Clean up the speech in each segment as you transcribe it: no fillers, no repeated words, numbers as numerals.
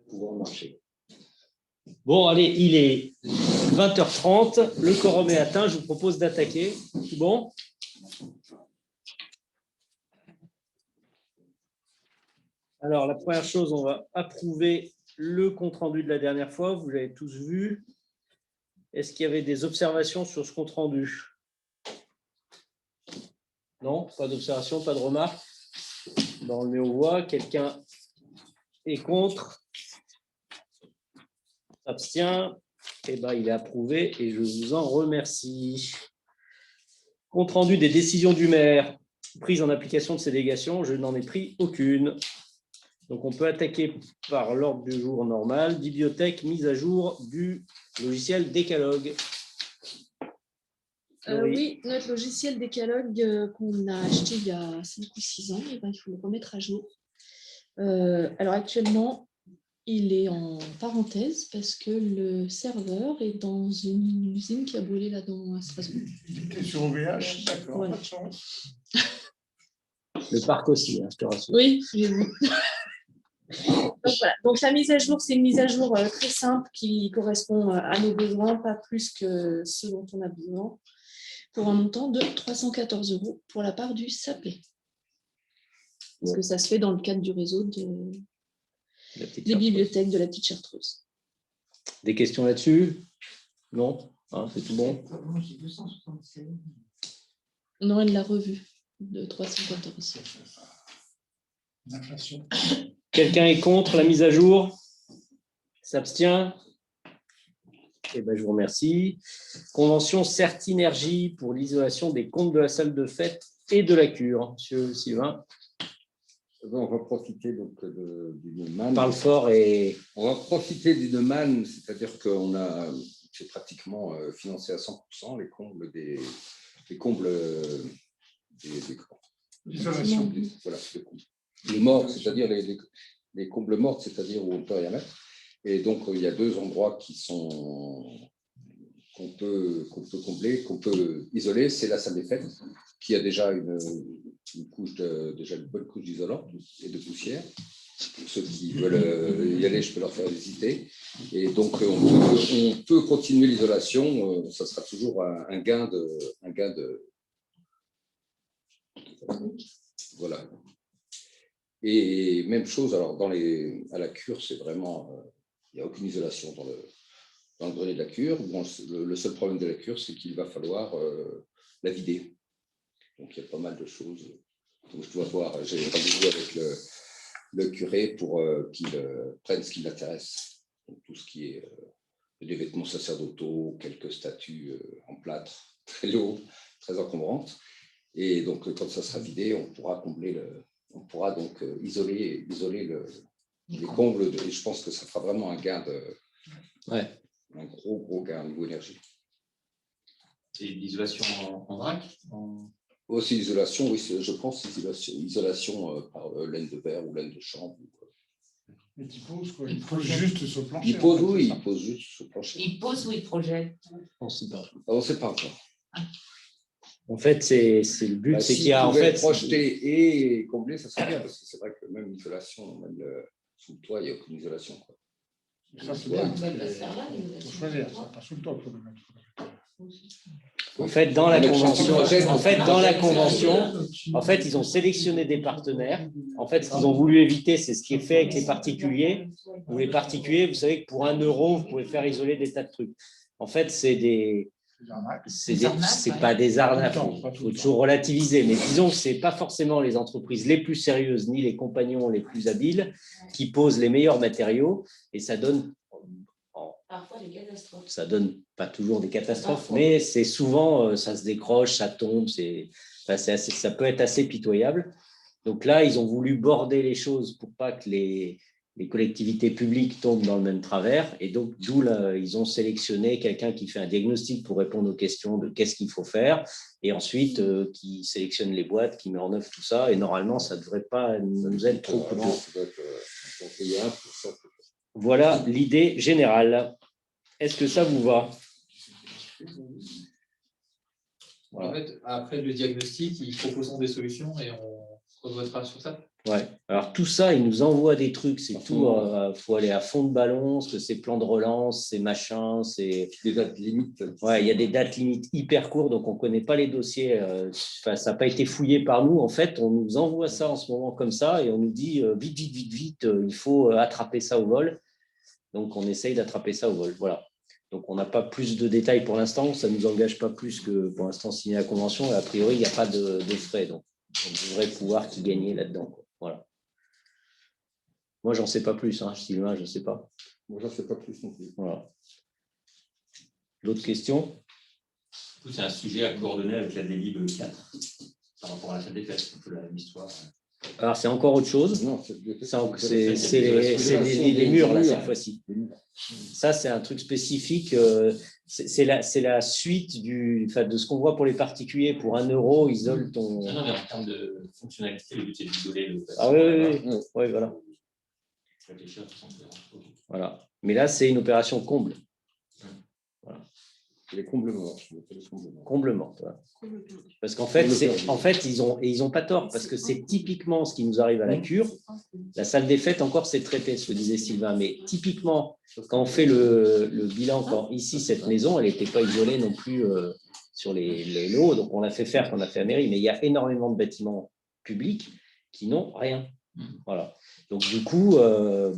Pouvoir marcher. Bon, allez, il est 20h30, le quorum est atteint, je vous propose d'attaquer. Tout bon? Alors, la première chose, on va approuver le compte-rendu de la dernière fois, vous l'avez tous vu. Est-ce qu'il y avait des observations sur ce compte-rendu? Non, pas d'observation, pas de remarques. On le met aux voix. Quelqu'un est contre? S'abstient? Eh bien, il est approuvé et je vous en remercie. Compte rendu des décisions du maire prises en application de ces délégations, je n'en ai pris aucune. Donc, on peut attaquer par l'ordre du jour normal. Bibliothèque, mise à jour du logiciel Décalogue. Oui, notre logiciel Décalogue qu'on a acheté il y a 5 ou 6 ans, eh ben, il faut le remettre à jour. Alors actuellement, il est en parenthèse parce que le serveur est dans une usine qui a brûlé là-dedans à Strasbourg. Tu es sur OVH, d'accord. Voilà. Le parc aussi, hein, je te rassure. Oui, j'ai vu. Donc, voilà. Donc la mise à jour, c'est une mise à jour très simple qui correspond à nos besoins, pas plus que ce dont on a besoin, pour un montant de 314 € pour la part du SAPé. Parce que ça se fait dans le cadre du réseau des bibliothèques de la Petite Chartreuse. Des questions là-dessus? Non, hein, c'est tout bon. On aurait de la revue de 314. L'inflation. Quelqu'un est contre la mise à jour? S'abstient? Eh ben, je vous remercie. Convention Certinergie pour l'isolation des comptes de la salle de fête et de la cure. Monsieur Sylvain. On va profiter donc d'une manne. Parle fort et. On va profiter d'une manne, c'est-à-dire qu'on a c'est pratiquement financé à 100% les combles des L'isolation. Voilà, les morts, c'est-à-dire les combles mortes, c'est-à-dire où on ne peut rien mettre. Et donc il y a 2 endroits qu'on peut combler, qu'on peut isoler. C'est la salle des fêtes qui a déjà une bonne couche d'isolant et de poussière. Pour ceux qui veulent y aller, je peux leur faire visiter. Et donc, on peut continuer l'isolation. Ça sera toujours un gain de. Voilà. Et même chose, alors à la cure, c'est vraiment. Il n'y a aucune isolation dans le grenier de la cure. Bon, le seul problème de la cure, c'est qu'il va falloir la vider. Donc, il y a pas mal de choses. Donc, je dois voir, j'ai rendez-vous avec le curé pour qu'il prenne ce qui l'intéresse. Donc, tout ce qui est des vêtements sacerdotaux, quelques statues en plâtre, très lourdes, très encombrantes. Et donc, quand ça sera vidé, on pourra donc isoler les combles. Et je pense que ça fera vraiment un gain un gros gain au niveau énergie. Et l'isolation en vrac Aussi isolation, oui, je pense isolation par laine de verre ou laine de chanvre. Mais il pose quoi? Il pose juste sur le plancher. Il pose juste sur le plancher. Il pose ou il projette? On ne sait pas. On ne sait pas encore. En fait, c'est le but, c'est qu'il y a en fait. Projeter et combler, ça serait bien, parce que c'est vrai que même l'isolation, même sous le toit, il n'y a aucune isolation. Quoi. Ça, c'est On bien. va pas se faire là. Il faut choisir, ça, pas sous le toit, il faut le mettre. En fait, dans la convention, ils ont sélectionné des partenaires. En fait, ce qu'ils ont voulu éviter, c'est ce qui est fait avec les particuliers. Où les particuliers, vous savez que pour 1 €, vous pouvez faire isoler des tas de trucs. En fait, c'est pas des arnaques. Il faut toujours relativiser. Mais disons que ce n'est pas forcément les entreprises les plus sérieuses ni les compagnons les plus habiles qui posent les meilleurs matériaux. Et ça donne. Parfois des catastrophes. Ça donne pas toujours des catastrophes, mais c'est souvent, ça se décroche, ça tombe, ça peut être assez pitoyable. Donc là, ils ont voulu border les choses pour pas que les collectivités publiques tombent dans le même travers. Et donc, d'où ils ont sélectionné quelqu'un qui fait un diagnostic pour répondre aux questions de qu'est-ce qu'il faut faire, et ensuite qui sélectionne les boîtes, qui met en œuvre tout ça. Et normalement, ça ne devrait pas nous être trop coûteux. Voilà l'idée générale. Est-ce que ça vous va? Voilà. En fait, après le diagnostic, ils proposent des solutions et on votera sur ça. Ouais. Alors tout ça, ils nous envoient des trucs, c'est À tout. fond. Faut aller à fond de ballon, parce que c'est plan de relance, c'est machin, c'est. Des dates limites. Ouais, il y a des dates limites hyper courtes, donc on ne connaît pas les dossiers. Ça n'a pas été fouillé par nous. En fait, on nous envoie ça en ce moment comme ça et on nous dit vite, vite, vite, vite, il faut attraper ça au vol. Donc, on essaye d'attraper ça au vol. Voilà. Donc, on n'a pas plus de détails pour l'instant. Ça ne nous engage pas plus que pour l'instant signer la convention. Et a priori, il n'y a pas de frais. Donc, on devrait pouvoir y gagner là-dedans, quoi. Voilà. Moi, j'en sais pas plus, hein, Sylvain, je ne sais pas. Moi, j'en sais pas plus non plus. Voilà. D'autres questions? C'est un sujet à coordonner avec la DLIB 4 par rapport à la salle des fêtes, un peu la même histoire. Alors, c'est encore autre chose. Non, C'est les murs, là, cette fois-ci. Ça, c'est un truc spécifique. C'est la suite de ce qu'on voit pour les particuliers. Pour 1 euro, isole ton. Non, mais en termes de fonctionnalité, le but, c'est d'isoler le. Ah oui, voilà. Réfléchir à 60 €. Voilà. Mais là, c'est une opération comble. Les comblements. Comblement. Voilà. Parce qu'en fait, ils ont pas tort, parce que c'est typiquement ce qui nous arrive à la cure. La salle des fêtes, encore, c'est traité, ce que disait Sylvain. Mais typiquement, quand on fait le bilan, ici, cette maison, elle n'était pas isolée non plus sur les lots. Donc, on l'a fait faire, qu'on a fait à mairie. Mais il y a énormément de bâtiments publics qui n'ont rien. Voilà. Donc, du coup, eux,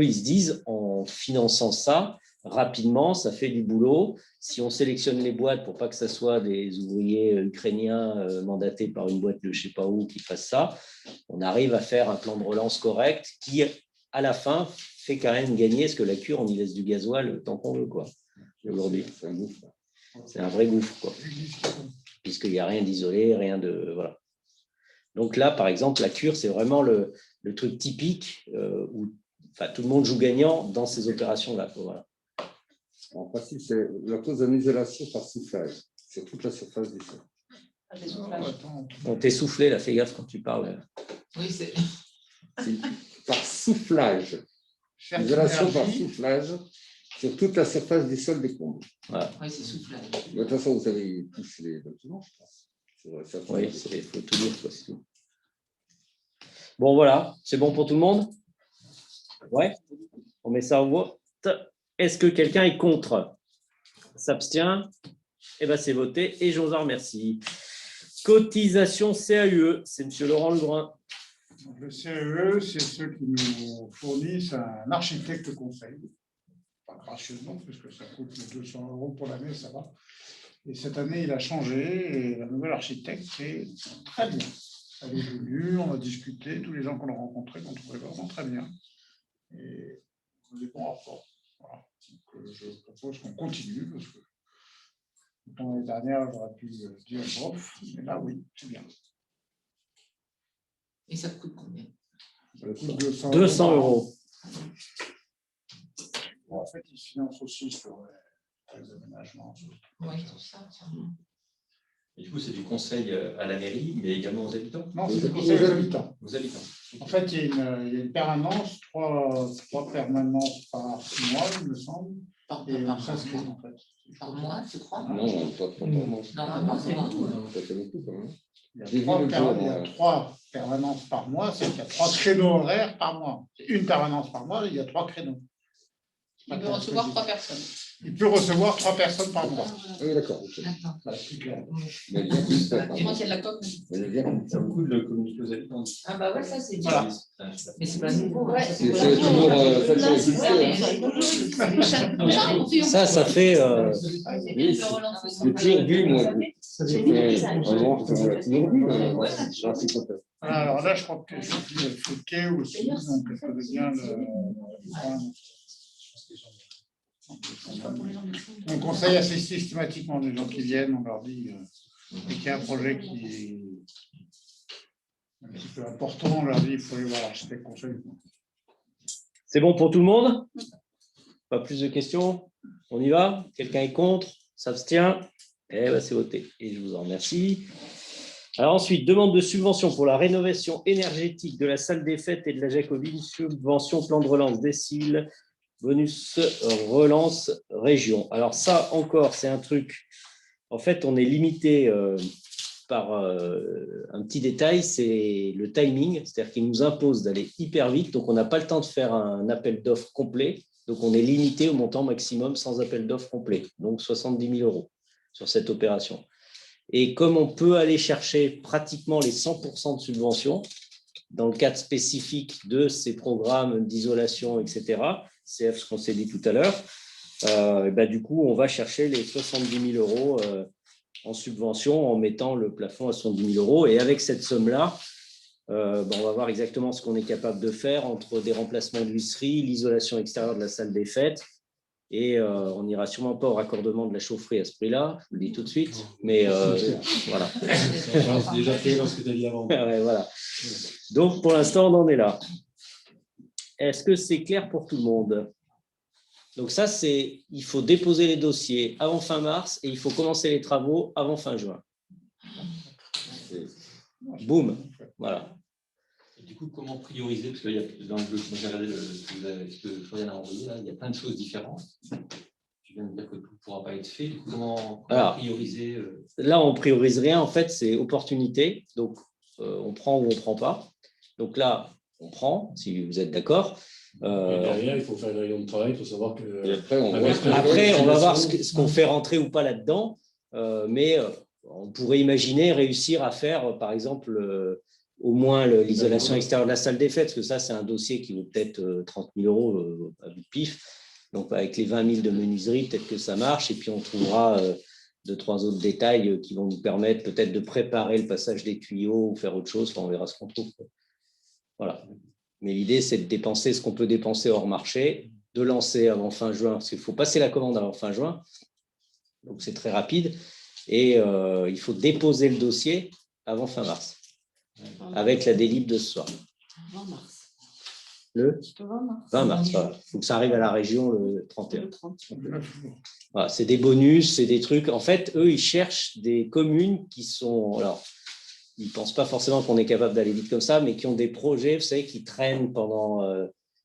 ils se disent, en finançant ça, rapidement, ça fait du boulot. Si on sélectionne les boîtes pour pas que ça soit des ouvriers ukrainiens mandatés par une boîte de je sais pas où qui fassent ça, on arrive à faire un plan de relance correct qui, à la fin, fait quand même gagner, parce que la cure, on y laisse du gasoil tant qu'on veut, quoi. Aujourd'hui, c'est un vrai gouffre, quoi. Puisqu'il n'y a rien d'isolé, rien de voilà. Donc là, par exemple, la cure, c'est vraiment le truc typique où tout le monde joue gagnant dans ces opérations-là. Voilà. En principe, c'est la cause d'une isolation par soufflage sur toute la surface du sol. On t'est soufflé, là, fais gaffe quand tu parles. Oui, c'est. Par soufflage. Isolation par soufflage sur toute la surface du sol des combles. Voilà. Oui, c'est soufflage. De toute façon, vous avez tous les documents, je pense. Oui, il faut tout dire, c'est tout. Bon, voilà, c'est bon pour tout le monde? Ouais, on met ça au vote. Est-ce que quelqu'un est contre? S'abstient? Eh bien, c'est voté et je vous en remercie. Cotisation CAUE, c'est M. Laurent Lebrun. Donc, le CAE, c'est ceux qui nous fournissent un architecte conseil. Pas gracieusement, puisque ça coûte 200 € pour l'année, ça va. Et cette année, il a changé et la nouvelle architecte, c'est très bien. Elle est venue, on a discuté, tous les gens qu'on a rencontrés, qu'on trouvait vraiment très bien. Et on a des bons rapports. Voilà. Donc, je propose qu'on continue, parce que l'année dernière, j'aurais pu dire bof, mais là, oui, c'est bien. Et ça coûte combien? Ça coûte 200 200 €. Bon, en fait, ils financent aussi sur les aménagements. Oui, tout ça. Et du coup, c'est du conseil à la mairie, mais également aux habitants. Non, c'est le conseil des habitants. Aux habitants. En fait, il y a une permanence, trois permanences par 6 mois, il me semble. Et on s'inscrit, en fait. Par mois, tu crois? Non, pas trop. Non, Non, pas par mois. ça fait beaucoup quand même. Il y J'ai vu a le jour, il y a 3 permanences par mois, c'est qu'il y a 3 créneaux horaires par mois. C'est une permanence par mois, il y a 3 créneaux. Il peut recevoir 3 personnes. Il peut recevoir 3 personnes par mois. Oui, d'accord. ok. D'accord. Voilà, c'est clair. Mais bien plus, ça, Et moi, il y a de la coque. mais bien, Ça vaut le coup de le communiquer aux habitants. Ah bah ouais, ça c'est bien. Voilà. Mais c'est pas nouveau. Ouais, c'est toujours ça qui existe, hein. Ça fait. Oui, j'ai toujours vu, moi. Ça fait vraiment, j'ai toujours vu. J'en suis content. Alors là, je crois que je suis Fouquet aussi, donc je connais bien on conseille assez systématiquement les gens qui viennent, on leur dit qu'il y a un projet qui est un petit peu important, on leur dit qu'il faut aller voir l'architecte conseil. C'est bon pour tout le monde? Pas plus de questions? On y va? Quelqu'un est contre? S'abstient? Eh bien, c'est voté. Et je vous en remercie. Alors ensuite, demande de subvention pour la rénovation énergétique de la salle des fêtes et de la Jacobine, subvention plan de relance décile, bonus relance région. Alors ça encore, c'est un truc En fait, on est limité par un petit détail, c'est le timing, c'est-à-dire qu'il nous impose d'aller hyper vite, donc on n'a pas le temps de faire un appel d'offres complet, donc on est limité au montant maximum sans appel d'offres complet, donc 70 000 € sur cette opération. Et comme on peut aller chercher pratiquement les 100% de subventions, dans le cadre spécifique de ces programmes d'isolation, etc., c'est ce qu'on s'est dit tout à l'heure, du coup, on va chercher les 70 000 € en subvention en mettant le plafond à 70 000 €. Et avec cette somme-là, on va voir exactement ce qu'on est capable de faire entre des remplacements d'huisserie, l'isolation extérieure de la salle des fêtes. Et on n'ira sûrement pas au raccordement de la chaufferie à ce prix-là, je vous le dis tout de suite. Mais voilà. C'est déjà fait dans ce que tu as dit avant. Ouais, voilà. Donc, pour l'instant, on en est là. Est-ce que c'est clair pour tout le monde? Donc ça, il faut déposer les dossiers avant fin mars et il faut commencer les travaux avant fin juin. Boum, voilà. Et du coup, comment prioriser? Parce que dans le j'ai regardé ce que Florian a envoyé, là, il y a plein de choses différentes. Tu viens de dire que tout ne pourra pas être fait. Du coup, comment prioriser Là, on ne priorise rien. En fait, c'est opportunité. Donc, on prend ou on ne prend pas. Donc là, on prend, si vous êtes d'accord. Derrière, il faut faire une réunion de travail pour savoir que. Après, on va voir ce qu'on fait rentrer ou pas là-dedans. Mais on pourrait imaginer réussir à faire, par exemple, au moins l'isolation extérieure de la salle des fêtes, parce que ça, c'est un dossier qui vaut peut-être 30 000 € à bout de pif. Donc, avec les 20 000 de menuiserie, peut-être que ça marche. Et puis, on trouvera 2-3 autres détails qui vont nous permettre peut-être de préparer le passage des tuyaux ou faire autre chose. Enfin, on verra ce qu'on trouve. Voilà. Mais l'idée, c'est de dépenser ce qu'on peut dépenser hors marché, de lancer avant fin juin, parce qu'il faut passer la commande avant fin juin. Donc, c'est très rapide. Et il faut déposer le dossier avant fin mars, avec la délib de ce soir. 20 mars. Le 20 mars, voilà. Il faut que ça arrive à la région le 31. Voilà, c'est des bonus, c'est des trucs. En fait, eux, ils cherchent des communes qui sont… Alors, ils ne pensent pas forcément qu'on est capable d'aller vite comme ça, mais qui ont des projets, vous savez, qui traînent pendant…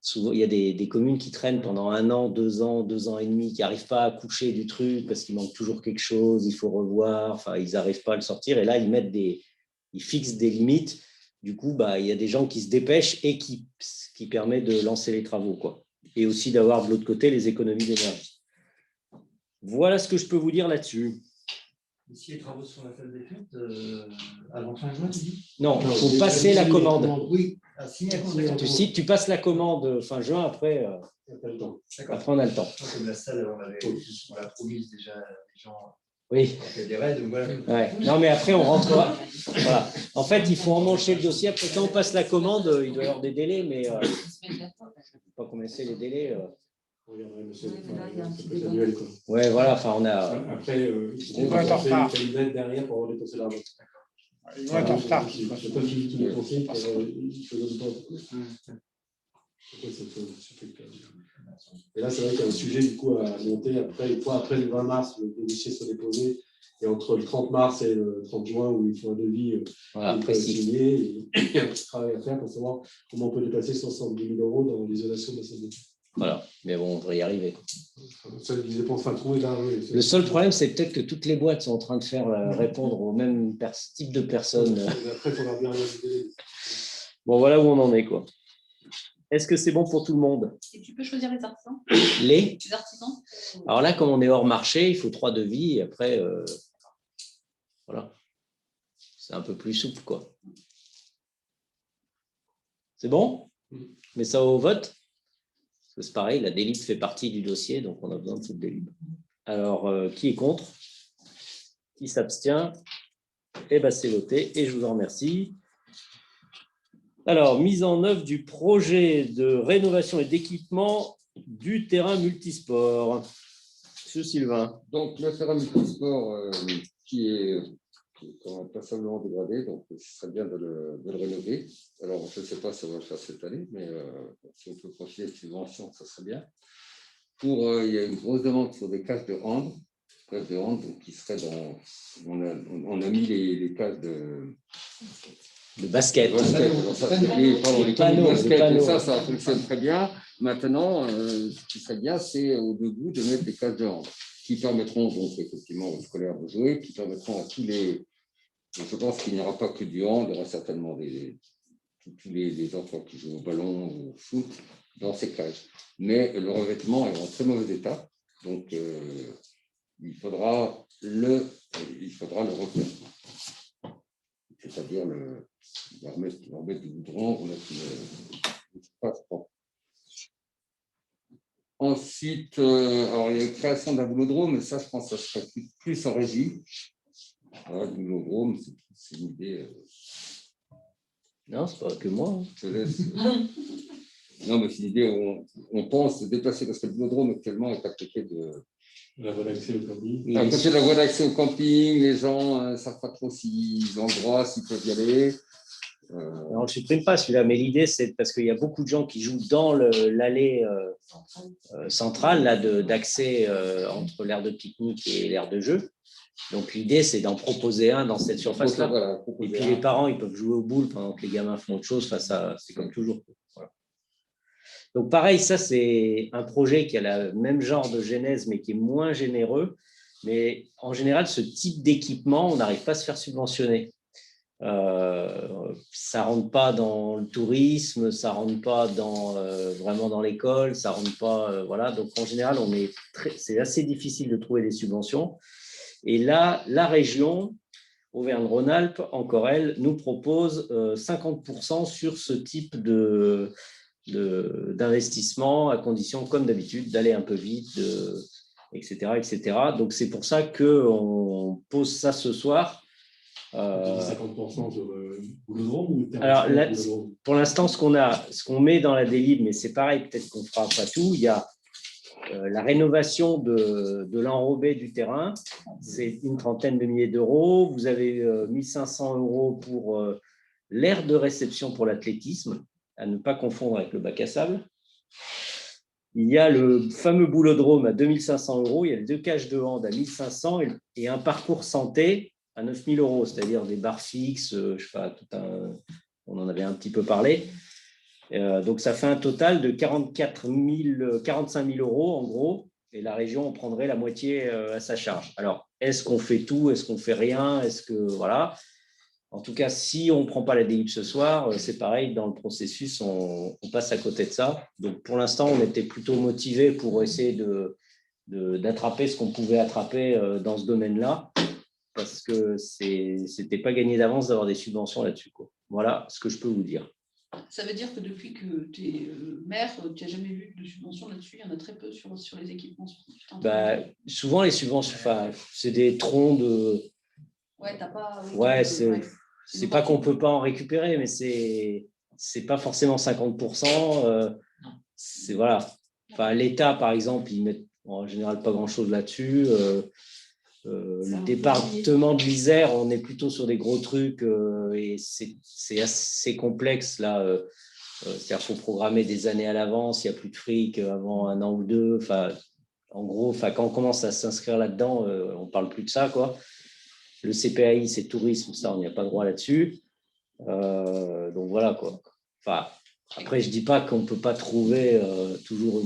souvent, il y a des communes qui traînent pendant 1 an, 2 ans, 2 ans et demi, qui n'arrivent pas à coucher du truc parce qu'il manque toujours quelque chose, il faut revoir, enfin, ils n'arrivent pas à le sortir. Et là, ils fixent des limites. Du coup, il y a des gens qui se dépêchent et qui permet de lancer les travaux, quoi. Et aussi d'avoir de l'autre côté les économies d'énergie. Voilà ce que je peux vous dire là-dessus. Si les travaux sur la salle des fêtes, avant fin juin, tu dis? Non, il faut passer la commande. Oui, signer la commande. Tu passes la commande fin juin, après on a le temps. Comme la salle, on l'a promise déjà, les gens. Oui. Des raids, donc voilà. Ouais. Non, mais après, on rentrera. Voilà. En fait, il faut emmancher le dossier. Après, quand on passe la commande, il doit y avoir des délais, mais je ne sais pas combien c'est les délais. Ouais, voilà. Enfin, on a. Après, on va être en retard. Il va être derrière pour avoir dépassé l'argent. Ils vont être en retard. Je ne sais pas si tu me conseilles, il faut donner pas. Et là, c'est vrai qu'il y a un sujet du coup à monter. Après, une fois après le 20 mars, le dossier soit déposé. Et entre le 30 mars et le 30 juin, où il faut un devis signé, il y a un petit travail à faire pour savoir comment on peut dépasser 70 000 € dans l'isolation de la salle de fête. Voilà, mais bon, on devrait y arriver. Le seul problème, c'est peut-être que toutes les boîtes sont en train de faire répondre au même type de personnes. Après, il faudra bien. Bon, voilà où on en est, quoi. Est-ce que c'est bon pour tout le monde? Et tu peux choisir les artisans? Les artisans? Alors là, comme on est hors marché, il faut 3 devis. Et après, voilà. C'est un peu plus souple, quoi. C'est bon? Mais ça au vote? Parce que c'est pareil, la délib fait partie du dossier, donc on a besoin de cette délib. Alors, qui est contre? Qui s'abstient? Eh bien, c'est voté et je vous en remercie. Alors, mise en œuvre du projet de rénovation et d'équipement du terrain multisport. Monsieur Sylvain. Donc, le terrain multisport qui est passablement dégradé, donc ce serait bien de le rénover. Alors, je ne sais pas si on va le faire cette année, mais si on peut profiter de subventions, ça serait bien. Il y a une grosse demande sur des cases de hand, donc qui seraient dans… On a mis les cases de basket. Les panneaux, ça fonctionne très bien. Maintenant, ce qui serait bien, c'est au debout de mettre des cases de hand. qui permettront donc effectivement aux scolaires de jouer, qui permettront à tous les... Je pense qu'il n'y aura pas que du hand, il y aura certainement tous les enfants qui jouent au ballon ou au foot dans ces cages. Mais le revêtement est en très mauvais état, donc il faudra le refaire. C'est-à-dire remettre du goudron, remettre le surface propre. Ensuite, alors il y a une création d'un boulodrome, mais ça, je pense que ça serait plus en régie. Voilà, le boulodrome, c'est une idée. Non, c'est pas que moi. Je laisse. Non, mais c'est une idée où on pense se déplacer, parce que le boulodrome actuellement est à côté de la voie d'accès au camping. À côté de la voie d'accès au camping, les gens ne savent pas trop s'ils ont le droit, s'ils peuvent y aller. On ne supprime pas celui-là, mais l'idée, c'est parce qu'il y a beaucoup de gens qui jouent dans l'allée centrale là, d'accès entre l'aire de pique-nique et l'aire de jeu. Donc, l'idée, c'est d'en proposer un dans cette surface-là. Voilà, et puis, les parents, ils peuvent jouer aux boules pendant que les gamins font autre chose. Enfin, c'est comme toujours. Voilà. Donc, pareil, ça, c'est un projet qui a le même genre de genèse, mais qui est moins généreux. Mais en général, ce type d'équipement, on n'arrive pas à se faire subventionner. Ça rentre pas dans le tourisme, ça rentre pas vraiment dans l'école, ça rentre pas, voilà. Donc en général, c'est assez difficile de trouver des subventions. Et là, la région Auvergne-Rhône-Alpes, encore elle, nous propose 50% sur ce type d'investissement, à condition, comme d'habitude, d'aller un peu vite, etc., etc. Donc c'est pour ça qu'on pose ça ce soir. 50% sur le boulodrome ou alors là, pour l'instant, ce qu'on met dans la délib, mais c'est pareil, peut-être qu'on fera pas tout. Il y a la rénovation de l'enrobé du terrain, c'est une trentaine de milliers d'euros. Vous avez 1500 € pour l'aire de réception pour l'athlétisme, à ne pas confondre avec le bac à sable. Il y a le fameux boulodrome à 2500 €. Il y a les 2 cages de hand à 1500 et un parcours santé à 9000 €, c'est-à-dire des barres fixes, je sais pas, on en avait un petit peu parlé. Donc, ça fait un total de 45 000 € en gros, et la région en prendrait la moitié à sa charge. Alors, est-ce qu'on fait tout? Est-ce qu'on fait rien? Voilà. En tout cas, si on ne prend pas la DIP ce soir, c'est pareil, dans le processus, on passe à côté de ça. Donc, pour l'instant, on était plutôt motivés pour essayer d'attraper ce qu'on pouvait attraper dans ce domaine-là, parce que ce n'était pas gagné d'avance d'avoir des subventions là-dessus, quoi. Voilà ce que je peux vous dire. Ça veut dire que depuis que tu es maire, tu n'as jamais vu de subventions là-dessus? Il y en a très peu sur les équipements sportifs. Souvent, les subventions, c'est des troncs de… Ouais, t'as pas… Ouais, c'est pas qu'on ne peut pas en récupérer, mais c'est pas forcément 50%. Voilà. Enfin, l'État, par exemple, ils mettent en général pas grand-chose là-dessus. Le département de l'Isère, on est plutôt sur des gros trucs et c'est assez complexe là. C'est-à-dire qu'il faut programmer des années à l'avance, il n'y a plus de fric avant un an ou deux. Enfin, en gros, quand on commence à s'inscrire là-dedans, on ne parle plus de ça, quoi. Le CPAI, c'est tourisme, ça, on n'y a pas droit là-dessus. Donc voilà, quoi. Enfin, après, je ne dis pas qu'on ne peut pas trouver toujours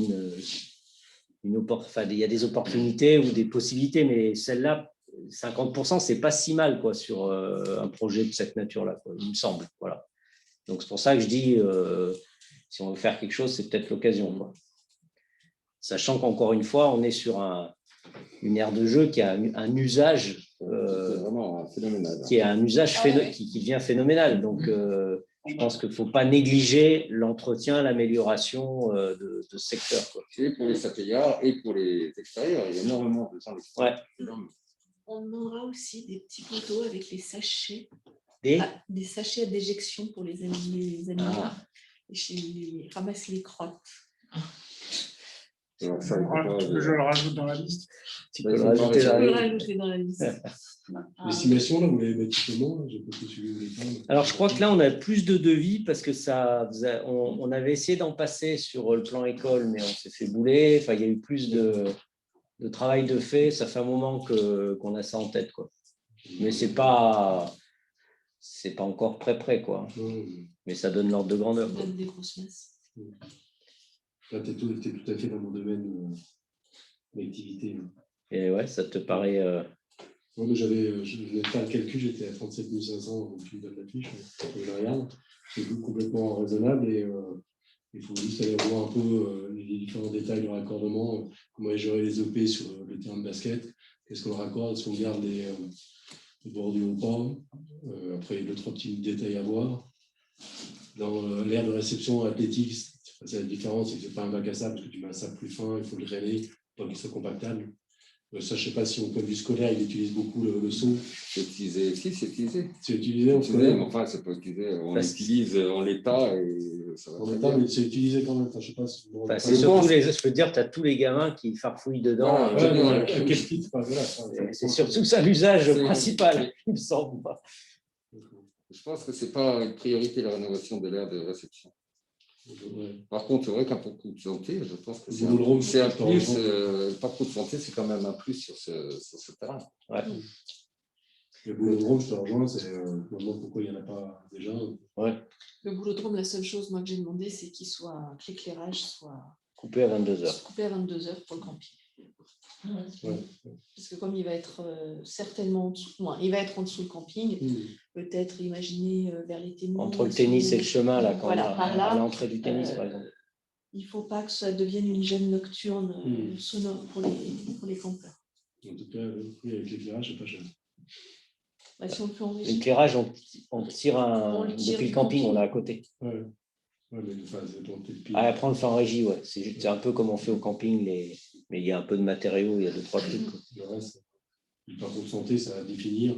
il y a des opportunités ou des possibilités, mais celle-là, 50%, c'est pas si mal, quoi, sur un projet de cette nature-là, quoi, il me semble. Voilà. Donc c'est pour ça que je dis, si on veut faire quelque chose, c'est peut-être l'occasion, quoi. Sachant qu'encore une fois, on est sur une aire de jeu qui a un usage vraiment phénoménal, qui a un usage qui devient phénoménal. Donc je pense qu'il ne faut pas négliger l'entretien, l'amélioration de ce secteur, quoi. Et pour les satellars et pour les extérieurs, il y a énormément de gens d'extérieur. Ouais. On demandera aussi des petits poteaux avec les sachets. Des sachets à déjection pour les animaux. Et ramasser les crottes. Tu veux que je le rajoute dans la liste? Tu peux le rajouter dans la liste. L'estimation, là, vous l'avez mis comment? J'ai pas tout suivi. Alors, je crois que là, on a plus de devis parce que on avait essayé d'en passer sur le plan école, mais on s'est fait bouler. Enfin, il y a eu plus de travail de fait. Ça fait un moment qu'on a ça en tête, quoi. Mais c'est pas encore prêt, quoi. Mais ça donne l'ordre de grandeur. Ça donne des grosses masses. Là, tu es tout à fait dans mon domaine d'activité. Et ouais, ça te paraît… Moi, je n'ai pas le calcul, j'étais à 37 500, donc tu me donnes la fiche, je regarde. C'est complètement raisonnable et il faut juste aller voir un peu les différents détails de raccordement, comment est géré les OP sur le terrain de basket, qu'est-ce qu'on raccorde, est-ce qu'on garde les bordures ou pas. Après, il y a 2-3 petits détails à voir. Dans l'aire de réception athlétique, c'est la différence, c'est que ce n'est pas un bac à sable, parce que tu mets un sable plus fin, il faut le drainer pour qu'il soit compactable. Ça, je ne sais pas si au point de vue scolaire, il utilise beaucoup le seau. C'est utilisé, si, c'est utilisé. C'est utilisé en scolaire. Enfin, c'est pas utilisé. On l'utilise en l'état et ça va. En l'état, mais c'est utilisé quand même. Enfin, je sais pas si c'est surtout je peux dire, tu as tous les gamins qui farfouillent dedans. Quel titre, voilà, c'est surtout ça l'usage principal, il me semble. Je pense que ce n'est pas une priorité la rénovation de l'aire de réception. Par contre, c'est vrai qu'un parcours de santé, je pense que c'est un plus. Le parcours de santé, c'est quand même un plus sur ce terrain. Ouais. Le boulodrome, je te rejoins, c'est pourquoi il n'y en a pas déjà. Ouais. Le boulodrome, la seule chose moi, que j'ai demandé, c'est que l'éclairage soit coupé à 22h. Coupé à 22h pour le camping. Ouais. Parce que comme il va être certainement en dessous, il va être en dessous le camping, peut-être imaginer vers les témoins. Entre le tennis et le chemin, là, quand voilà, à l'entrée du tennis, par exemple. Il ne faut pas que ça devienne une gêne nocturne sonore pour les campeurs. En tout cas, le prix avec l'éclairage, c'est pas cher. Bah, si on peut enrichir. L'éclairage, on tire depuis le camping, on l'a à côté. Ouais, mais après, on le fait en régie, ouais. C'est un peu comme on fait au camping, mais il y a un peu de matériaux, il y a 2-3 trucs. Le reste, le parcours de santé, ça va définir,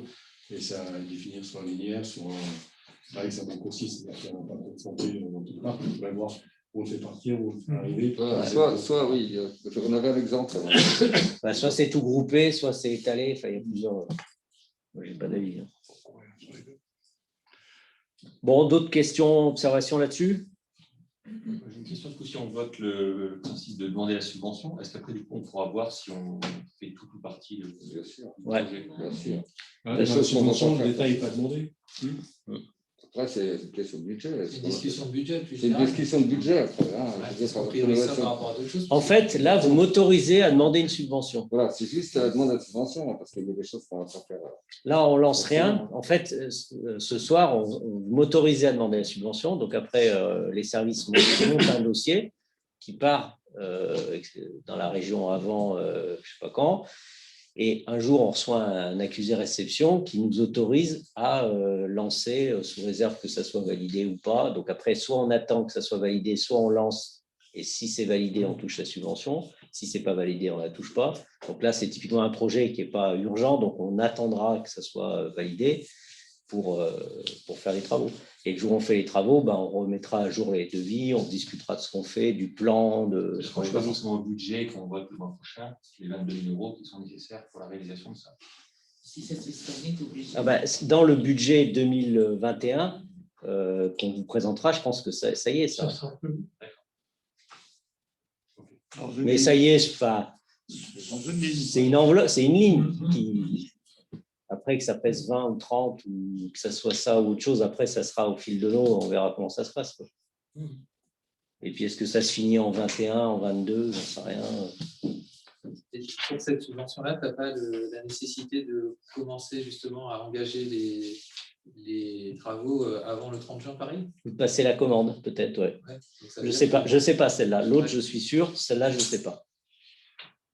et ça va définir sur un linéaire, sur un. Pareil, ça va consiste, c'est-à-dire qu'il y a un parcours de santé dans tout le parc, on va voir où on le fait partir, où on le fait arriver. Soit oui, on avait un exemple. Soit c'est tout groupé, soit c'est étalé, il y a plusieurs. Moi, je n'ai pas d'avis. Bon, d'autres questions, observations là-dessus? J'ai une question. Du coup, si on vote le principe de demander la subvention, est-ce qu'après, du coup, on pourra voir si on fait tout ou partie de bien sûr. Ouais. Bien sûr. La subvention, le détail n'est pas demandé. Après, c'est une question de budget. C'est une discussion de budget. C'est une discussion de budget. Après, en fait, là, vous m'autorisez à demander une subvention. Voilà, c'est juste la demande de subvention, parce qu'il y a des choses qu'on va pas faire. Là, on ne lance rien. En fait, ce soir, on m'autorisait à demander la subvention. Donc, après, les services montent un dossier qui part dans la région avant, je ne sais pas quand. Et un jour, on reçoit un accusé réception qui nous autorise à lancer, sous réserve que ça soit validé ou pas. Donc après, soit on attend que ça soit validé, soit on lance. Et si c'est validé, on touche la subvention. Si ce n'est pas validé, on ne la touche pas. Donc là, c'est typiquement un projet qui n'est pas urgent. Donc on attendra que ça soit validé pour faire les travaux. Et le jour où on fait les travaux, on remettra à jour les devis, on discutera de ce qu'on fait, du plan. Je ne pense pas forcément au budget qu'on vote le mois prochain, les 22 000 € qui sont nécessaires pour la réalisation de ça. Si ça se termine, tu es obligé. Dans le budget 2021 qu'on vous présentera, je pense que ça y est. Ça. Mais ça y est, c'est une enveloppe, c'est une ligne qui… Après, que ça pèse 20 ou 30, ou que ça soit ça ou autre chose, après, ça sera au fil de l'eau, on verra comment ça se passe. Quoi. Et puis, est-ce que ça se finit en 21, en 22, j'en sais rien. Et pour cette subvention-là, tu n'as pas la nécessité de commencer justement à engager les travaux avant le 30 juin, pareil? Vous passer la commande, peut-être, ouais. Je sais pas celle-là. L'autre, je suis sûr. Celle-là, je ne sais pas.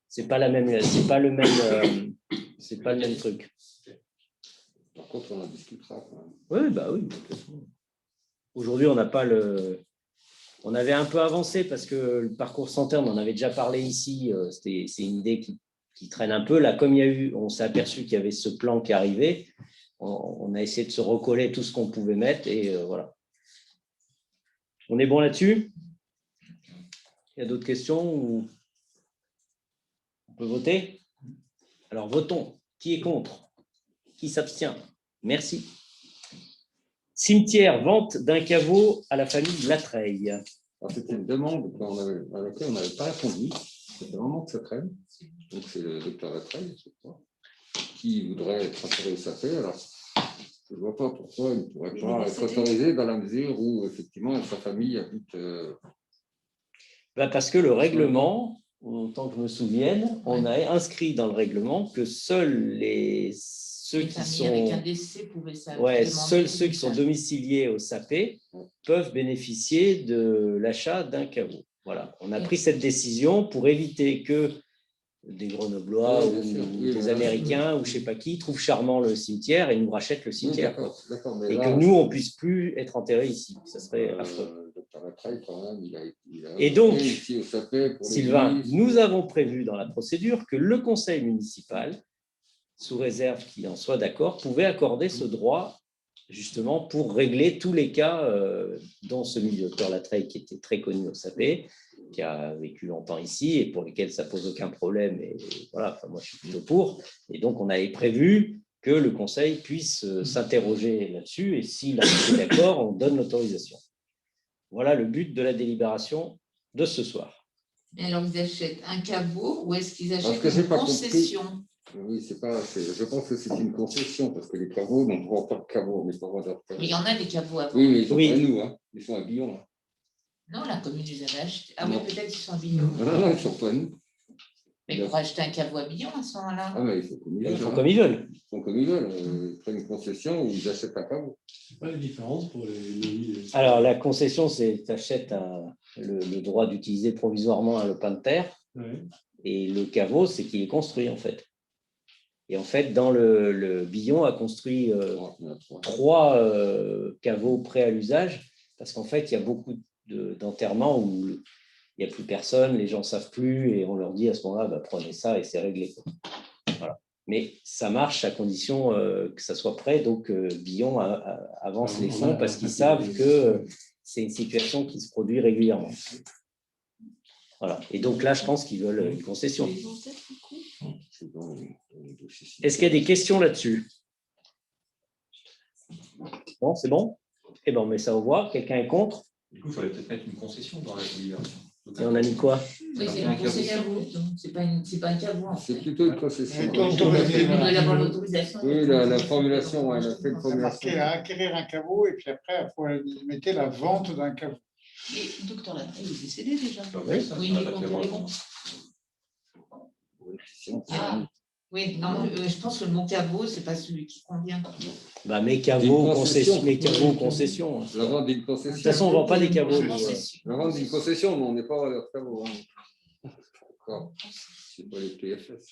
C'est pas la même, c'est pas le même truc. Par contre, on en discutera quand même. Oui. Aujourd'hui, on n'a pas le. On avait un peu avancé parce que le parcours santé, on en avait déjà parlé ici. C'est une idée qui traîne un peu. Là, comme on s'est aperçu qu'il y avait ce plan qui arrivait, on a essayé de se recoller tout ce qu'on pouvait mettre et voilà. On est bon là-dessus? Il y a d'autres questions ou on peut voter? Alors, votons. Qui est contre? Qui s'abstient? Merci. Cimetière, vente d'un caveau à la famille Latreille. C'était une demande à laquelle on n'avait pas répondu. C'était vraiment que ça traîne. Donc, c'est le docteur Latreille, je crois, qui voudrait transférer au SAFE. Alors, je ne vois pas pourquoi il ne pourrait pas être autorisé dans la mesure où, effectivement, sa famille habite. Parce que le règlement autant que je me souvienne, on a inscrit dans le règlement que seuls ceux qui sont, avec un décès pouvaient seuls ceux qui sont domiciliés au SAPE peuvent bénéficier de l'achat d'un caveau. Voilà. On a pris cette décision pour éviter que des Grenoblois ou des Américains ou je ne sais pas qui trouvent charmant le cimetière et nous rachètent le cimetière. Et que nous, on ne puisse plus être enterrés ici. Ça serait affreux. Et donc, Sylvain, nous avons prévu dans la procédure que le conseil municipal, sous réserve qu'il en soit d'accord, pouvait accorder ce droit justement pour régler tous les cas dont celui de Dr Latreille qui était très connu au SAPE, qui a vécu longtemps ici et pour lesquels ça ne pose aucun problème. Et voilà, enfin, moi je suis plutôt pour. Et donc on avait prévu que le conseil puisse s'interroger là-dessus et s'il est d'accord, on donne l'autorisation. Voilà le but de la délibération de ce soir. Mais alors ils achètent un caveau ou est-ce qu'ils achètent une concession? Oui, je pense que c'est une concession parce que les caveaux n'ont pas de caveaux. Mais il y en a des caveaux à Oui, mais ils sont pas à nous, hein. Ils sont à Billon. Non, la commune les avait achetés. Ah oui, peut-être qu'ils sont à Billon. Non, ils ne sont pas à nous. Mais pour acheter un caveau à Billon à ce moment-là. Ah, mais ils font comme ils veulent. Ils font comme ils veulent. Ils font comme ils veulent. Ils prennent une concession ou ils achètent un caveau. C'est pas la différence pour les... Alors, la concession, c'est tu achètes le droit d'utiliser provisoirement un lopin de terre. Ouais. Et le caveau, c'est qu'il est construit, en fait. Et en fait, dans le Billon a construit 3 caveaux prêts à l'usage, parce qu'en fait, il y a beaucoup d'enterrements où il n'y a plus personne, les gens ne savent plus, et on leur dit à ce moment-là, prenez ça et c'est réglé. Voilà. Mais ça marche à condition que ça soit prêt, donc Billon avance les fonds parce qu'ils savent que c'est une situation qui se produit régulièrement. Voilà. Et donc là, je pense qu'ils veulent une concession. Est-ce qu'il y a des questions là-dessus? Bon, c'est bon? Eh bien, on met ça au voie. Quelqu'un est contre? Du coup, il fallait peut-être mettre une concession dans la délibération. Et on a mis quoi? Oui, c'est une concession. C'est pas un caveau. En fait. C'est plutôt une concession. Il doit avoir l'autorisation. Oui, la formulation, elle a fait une formulation. Marqué à acquérir un caveau et puis après, il faut mettre la vente d'un caveau. Et docteur Latreille, il est décédé déjà. Oui, il est bon. Oui, non, je pense que le mot caveau, ce n'est pas celui qui convient. Mes caveaux, concession. La vente d'une concession. De toute façon, on ne vend pas des caveaux. La vente d'une concession, mais on n'est pas à leur caveau. D'accord. Ce n'est pas les PFS.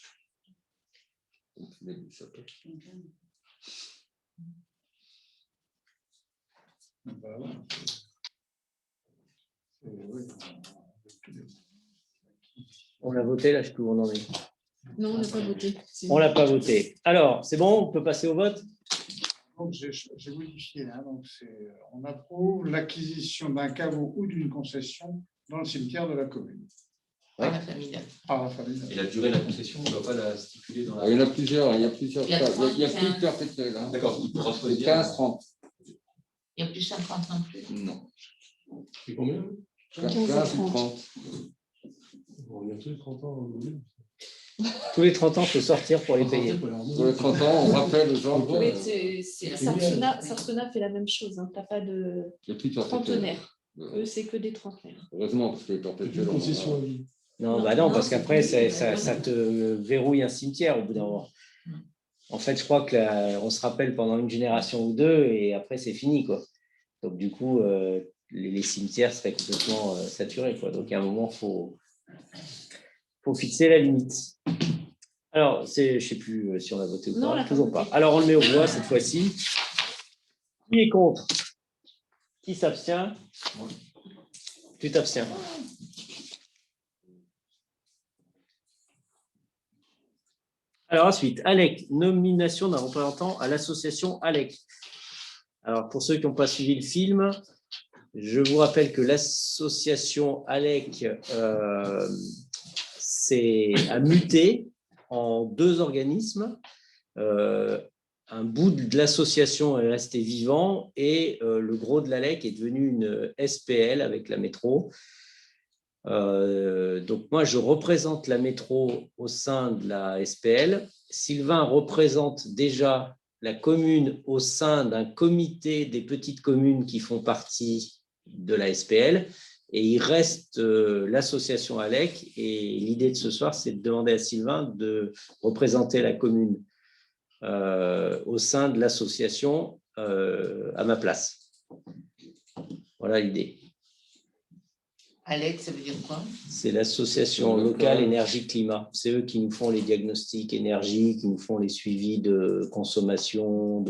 On a voté, là, je sais plus où on en est. Non, on n'a pas voté. On ne l'a pas voté. Alors, c'est bon, on peut passer au vote? Donc, j'ai modifié. Donc on approuve l'acquisition d'un caveau ou d'une concession dans le cimetière de la commune. Par la famille. Par la famille. Et la durée de la concession, on ne doit pas la stipuler dans la... Il y en a plusieurs. Il y a plusieurs. Il y a Il y a plus perpétuel. D'accord, il pourra choisir. 15-30. Il n'y a plus 50 non plus. Non. C'est combien? 15 à 30. On a tous les 30 ans. Tous les 30 ans, il faut sortir pour les payer. Pour les 30 ans, on rappelle aux gens. Sarsena fait la même chose. Tu n'as pas de trentenaire. Eux, c'est que des trentenaires. Heureusement, parce que les perpétuels. Concession à vie. Non, parce qu'après, ça te verrouille un cimetière au bout d'un moment. En fait, je crois qu'on se rappelle pendant une génération ou deux et après, c'est fini, quoi. Donc, du coup, les cimetières seraient complètement saturés, quoi. Donc, à un moment, il faut fixer la limite. Alors, je ne sais plus si on a voté ou pas. Non, toujours pas. Alors, on le met au voie cette fois-ci. Qui est contre? Qui s'abstient? Tu t'abstiens. Alors ensuite, ALEC, nomination d'un représentant à l'association ALEC. Alors pour ceux qui n'ont pas suivi le film, je vous rappelle que l'association ALEC a muté en 2 organismes. Un bout de l'association est resté vivant et le gros de l'ALEC est devenu une SPL avec la métro. Donc moi, je représente la métro au sein de la SPL. Sylvain représente déjà la commune au sein d'un comité des petites communes qui font partie de la SPL. Et il reste l'association ALEC. Et l'idée de ce soir, c'est de demander à Sylvain de représenter la commune au sein de l'association à ma place. Voilà l'idée. ALEC, ça veut dire quoi? C'est l'association locale énergie-climat. C'est eux qui nous font les diagnostics énergie, qui nous font les suivis de consommation.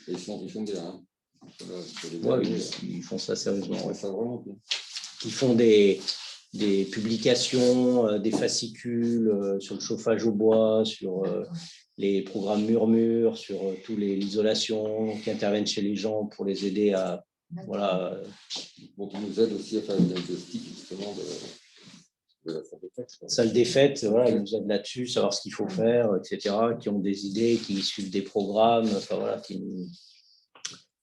Ils font bien. Hein. Ouais, ils font ça sérieusement. Ouais. Ça vraiment bien. Ils font des publications, des fascicules sur le chauffage au bois, sur les programmes Murmure, sur tous l'isolation qui interviennent chez les gens pour les aider à... Voilà. Donc, ils nous aident aussi à faire des diagnostics justement de la salle des fêtes. Salle des fêtes, voilà, ils nous aident là-dessus, savoir ce qu'il faut faire, etc., qui ont des idées, qui suivent des programmes. Enfin, voilà,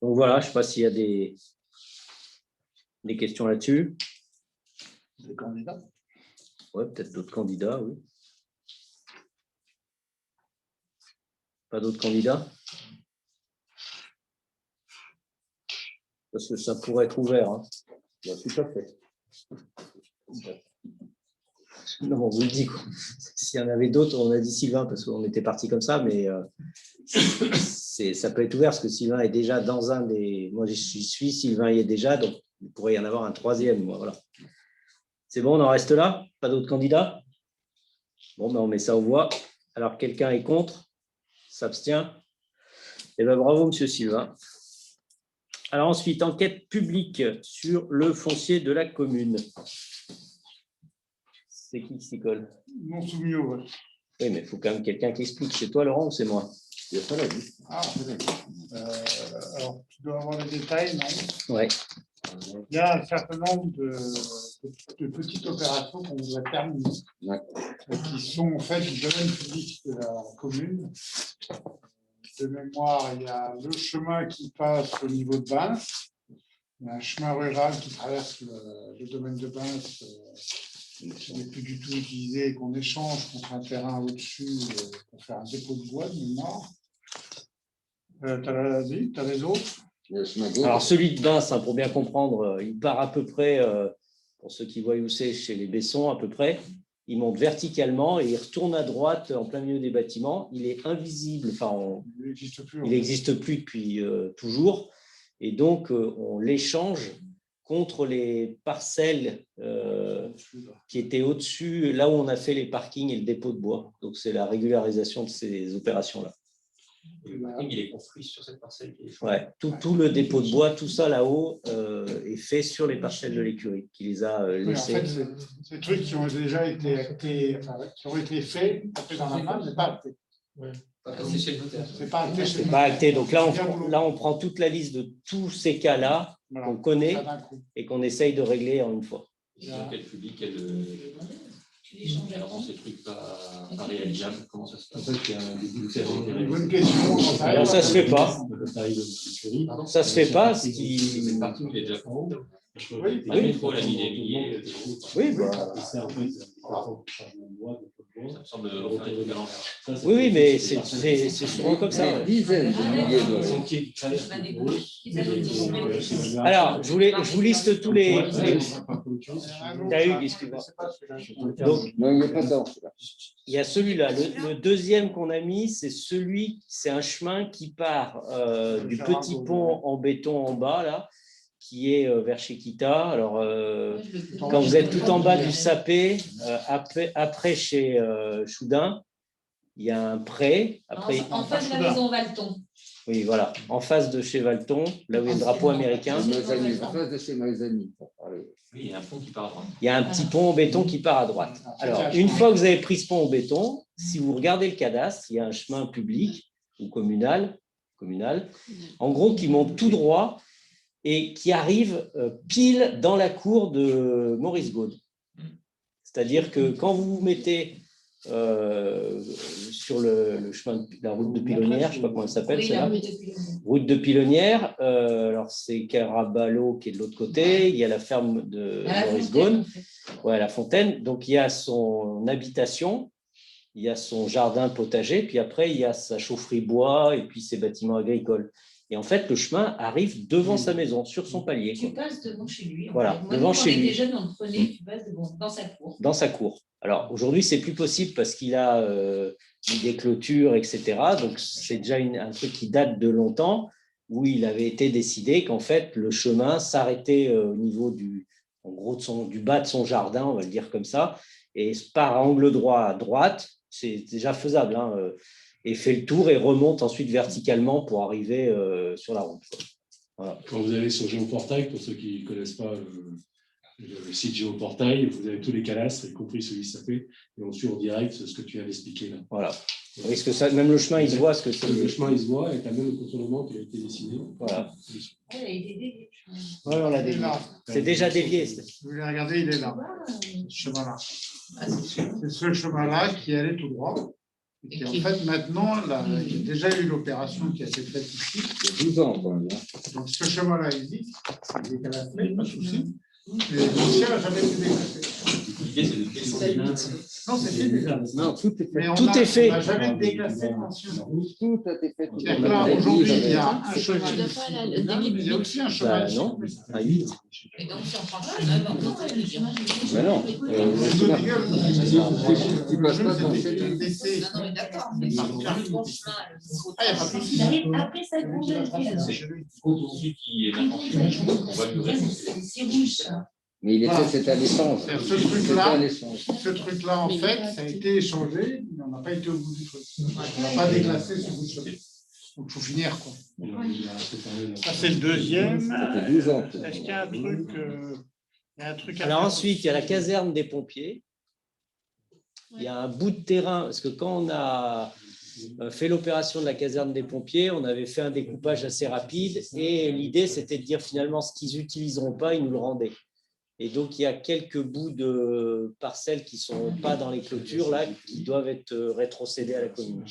Donc voilà, je ne sais pas s'il y a des questions là-dessus. Des candidats? Oui, peut-être d'autres candidats, oui. Pas d'autres candidats? Parce que ça pourrait être ouvert. Hein. Ouais, tout à fait. Non, on vous le dit. S'il y en avait d'autres, on a dit Sylvain, parce qu'on était parti comme ça, mais ça peut être ouvert, parce que Sylvain est déjà dans un des... Moi, je suis, Sylvain y est déjà, donc il pourrait y en avoir un troisième. Moi, voilà. C'est bon, on en reste là? Pas d'autres candidats? Bon, ben, on met ça aux voix. Alors, quelqu'un est contre? S'abstient? Eh bien, bravo, monsieur Sylvain. Alors ensuite, enquête publique sur le foncier de la commune. C'est qui s'y colle? Non soumis au vote. Oui, mais il faut quand même quelqu'un qui explique. C'est toi, Laurent, ou c'est moi? Il n'y a pas la liste. Ah, alors, tu dois avoir les détails, non? Oui. Il y a un certain nombre de petites opérations qu'on voudrait terminer, qui sont faites du domaine public de la commune. De mémoire, il y a le chemin qui passe au niveau de Binsse. Il y a un chemin rural qui traverse le domaine de Binsse, qui n'est plus du tout utilisé et qu'on échange contre un terrain au-dessus pour faire un dépôt de bois de mémoire. Tu as les autres? Alors, celui de Binsse, hein, pour bien comprendre, il part à peu près, pour ceux qui voient où c'est, chez les Bessons, à peu près. Il monte verticalement et il retourne à droite en plein milieu des bâtiments. Il est invisible, enfin, il n'existe plus depuis toujours. Et donc, on l'échange contre les parcelles qui étaient au-dessus, là où on a fait les parkings et le dépôt de bois. Donc, c'est la régularisation de ces opérations-là. Le parking, il est construit sur cette parcelle. Ouais, tout le dépôt de bois, tout ça là-haut est fait sur les parcelles de l'écurie qui les a laissés. En fait, c'est des trucs qui ont déjà été actés, qui ont été faits, après dans la main, mais pas actés. C'est pas acté. Donc là, on prend toute la liste de tous ces cas-là qu'on connaît et qu'on essaye de régler en une fois. Quel public, elle rend ces trucs pas réalisables. Comment ça se passe? Une bonne question. Alors, ça se fait pas. Ça se fait pas. Ce qui... Le parking, il est déjà en haut. Oui, le métro, la vie des milliers. Oui, bah. Ça me semble refaire les trucs à l'envers. Oui, mais c'est souvent comme ça. Des dizaines de milliers Alors, je vous liste tous les... T'as eu, excuse-moi. Donc, non, il n'y a pas ça. il y a celui-là. Le deuxième qu'on a mis, c'est un chemin qui part du petit pont en béton en bas, là, qui est vers chez Kita. Alors, quand vous êtes tout en bas du Sapé, après chez Choudin, il y a un pré. Après, en face de la maison Valton. Oui, voilà, en face de chez Valton, là où il y a le drapeau américain. En face de chez mes amis. Oui, il y a un pont qui part à droite. Il y a un petit pont en béton qui part à droite. Alors, une fois que vous avez pris ce pont en béton, si vous regardez le cadastre, il y a un chemin public ou communal, en gros, qui monte tout droit et qui arrive pile dans la cour de Maurice Gaude. C'est-à-dire que quand vous vous mettez sur le chemin, la route de Pilonnière, je ne sais pas comment elle s'appelle, Oui, la route de Pilonnière, alors c'est Carabalo qui est de l'autre côté, il y a la ferme de Maurice Gaude, ouais, la fontaine, donc il y a son habitation, il y a son jardin potager, puis après il y a sa chaufferie bois et puis ses bâtiments agricoles. Et en fait, le chemin arrive devant sa maison, sur son palier. Tu passes devant chez lui. Voilà, Moi, devant quand chez on lui. était jeunes, on le prenait, tu passes dans sa cour. Dans sa cour. Alors, aujourd'hui, c'est plus possible parce qu'il a des clôtures, etc. Donc, c'est déjà un truc qui date de longtemps, où il avait été décidé qu'en fait, le chemin s'arrêtait au niveau en gros, du bas de son jardin, on va le dire comme ça, et part à angle droit à droite, c'est déjà faisable, hein, et fait le tour et remonte ensuite verticalement pour arriver sur la route. Voilà. Quand vous allez sur Géoportail, pour ceux qui ne connaissent pas le site Géoportail, vous avez tous les cadastres, y compris celui sapé, et on suit en direct ce que tu viens d'expliquer là. Voilà. Est-ce que ça, même le chemin, il se voit ce que c'est. Le chemin, il se voit, et tu as même le contournement qui a été dessiné. Voilà. Il a été dévié. Oui, on l'a dévié. C'est déjà dévié. Vous voulez regarder, il est là, ce chemin-là. C'est ce chemin-là qui allait tout droit. Et qui, en fait, maintenant, là, il y a déjà eu l'opération qui a été faite ici. Il y a 12 ans, quand même. Donc, ce chemin-là existe. Il est canapé, pas de souci. Mais l'ancien n'a jamais été déclassé. Non, c'est fait déjà. Non, tout est fait. Mais Tout est fait. on n'a jamais déclassé l'ancien. Tout a été fait. C'est-à-dire que là, aujourd'hui, il y a un chemin. Il Il y a aussi un chemin. Non, à 8. Et donc, si on prend ça, Mais non. Tu passes pas dans non, mais d'accord, mais par contre, le bon chemin, Ah, il n'y a pas de souci. Après, ça congèle. C'est celui qui est l'intention, on va lui rester. C'est rouge. Mais il était, Voilà. c'était à l'essence. Ce truc-là, en fait, ça a été échangé, mais on n'a pas été au bout du truc. On n'a pas déclassé ce bout de chemin. Donc, il faut finir, quoi. Ça, c'est le deuxième. Ça fait 12 ans. Est-ce qu'il y a un truc à Alors faire? ensuite, il y a la caserne des pompiers. Il y a un bout de terrain, parce que quand on a fait l'opération de la caserne des pompiers, on avait fait un découpage assez rapide et l'idée, c'était de dire finalement ce qu'ils n'utiliseront pas, ils nous le rendaient. Et donc, il y a quelques bouts de parcelles qui ne sont pas dans les clôtures, là, qui doivent être rétrocédés à la commune.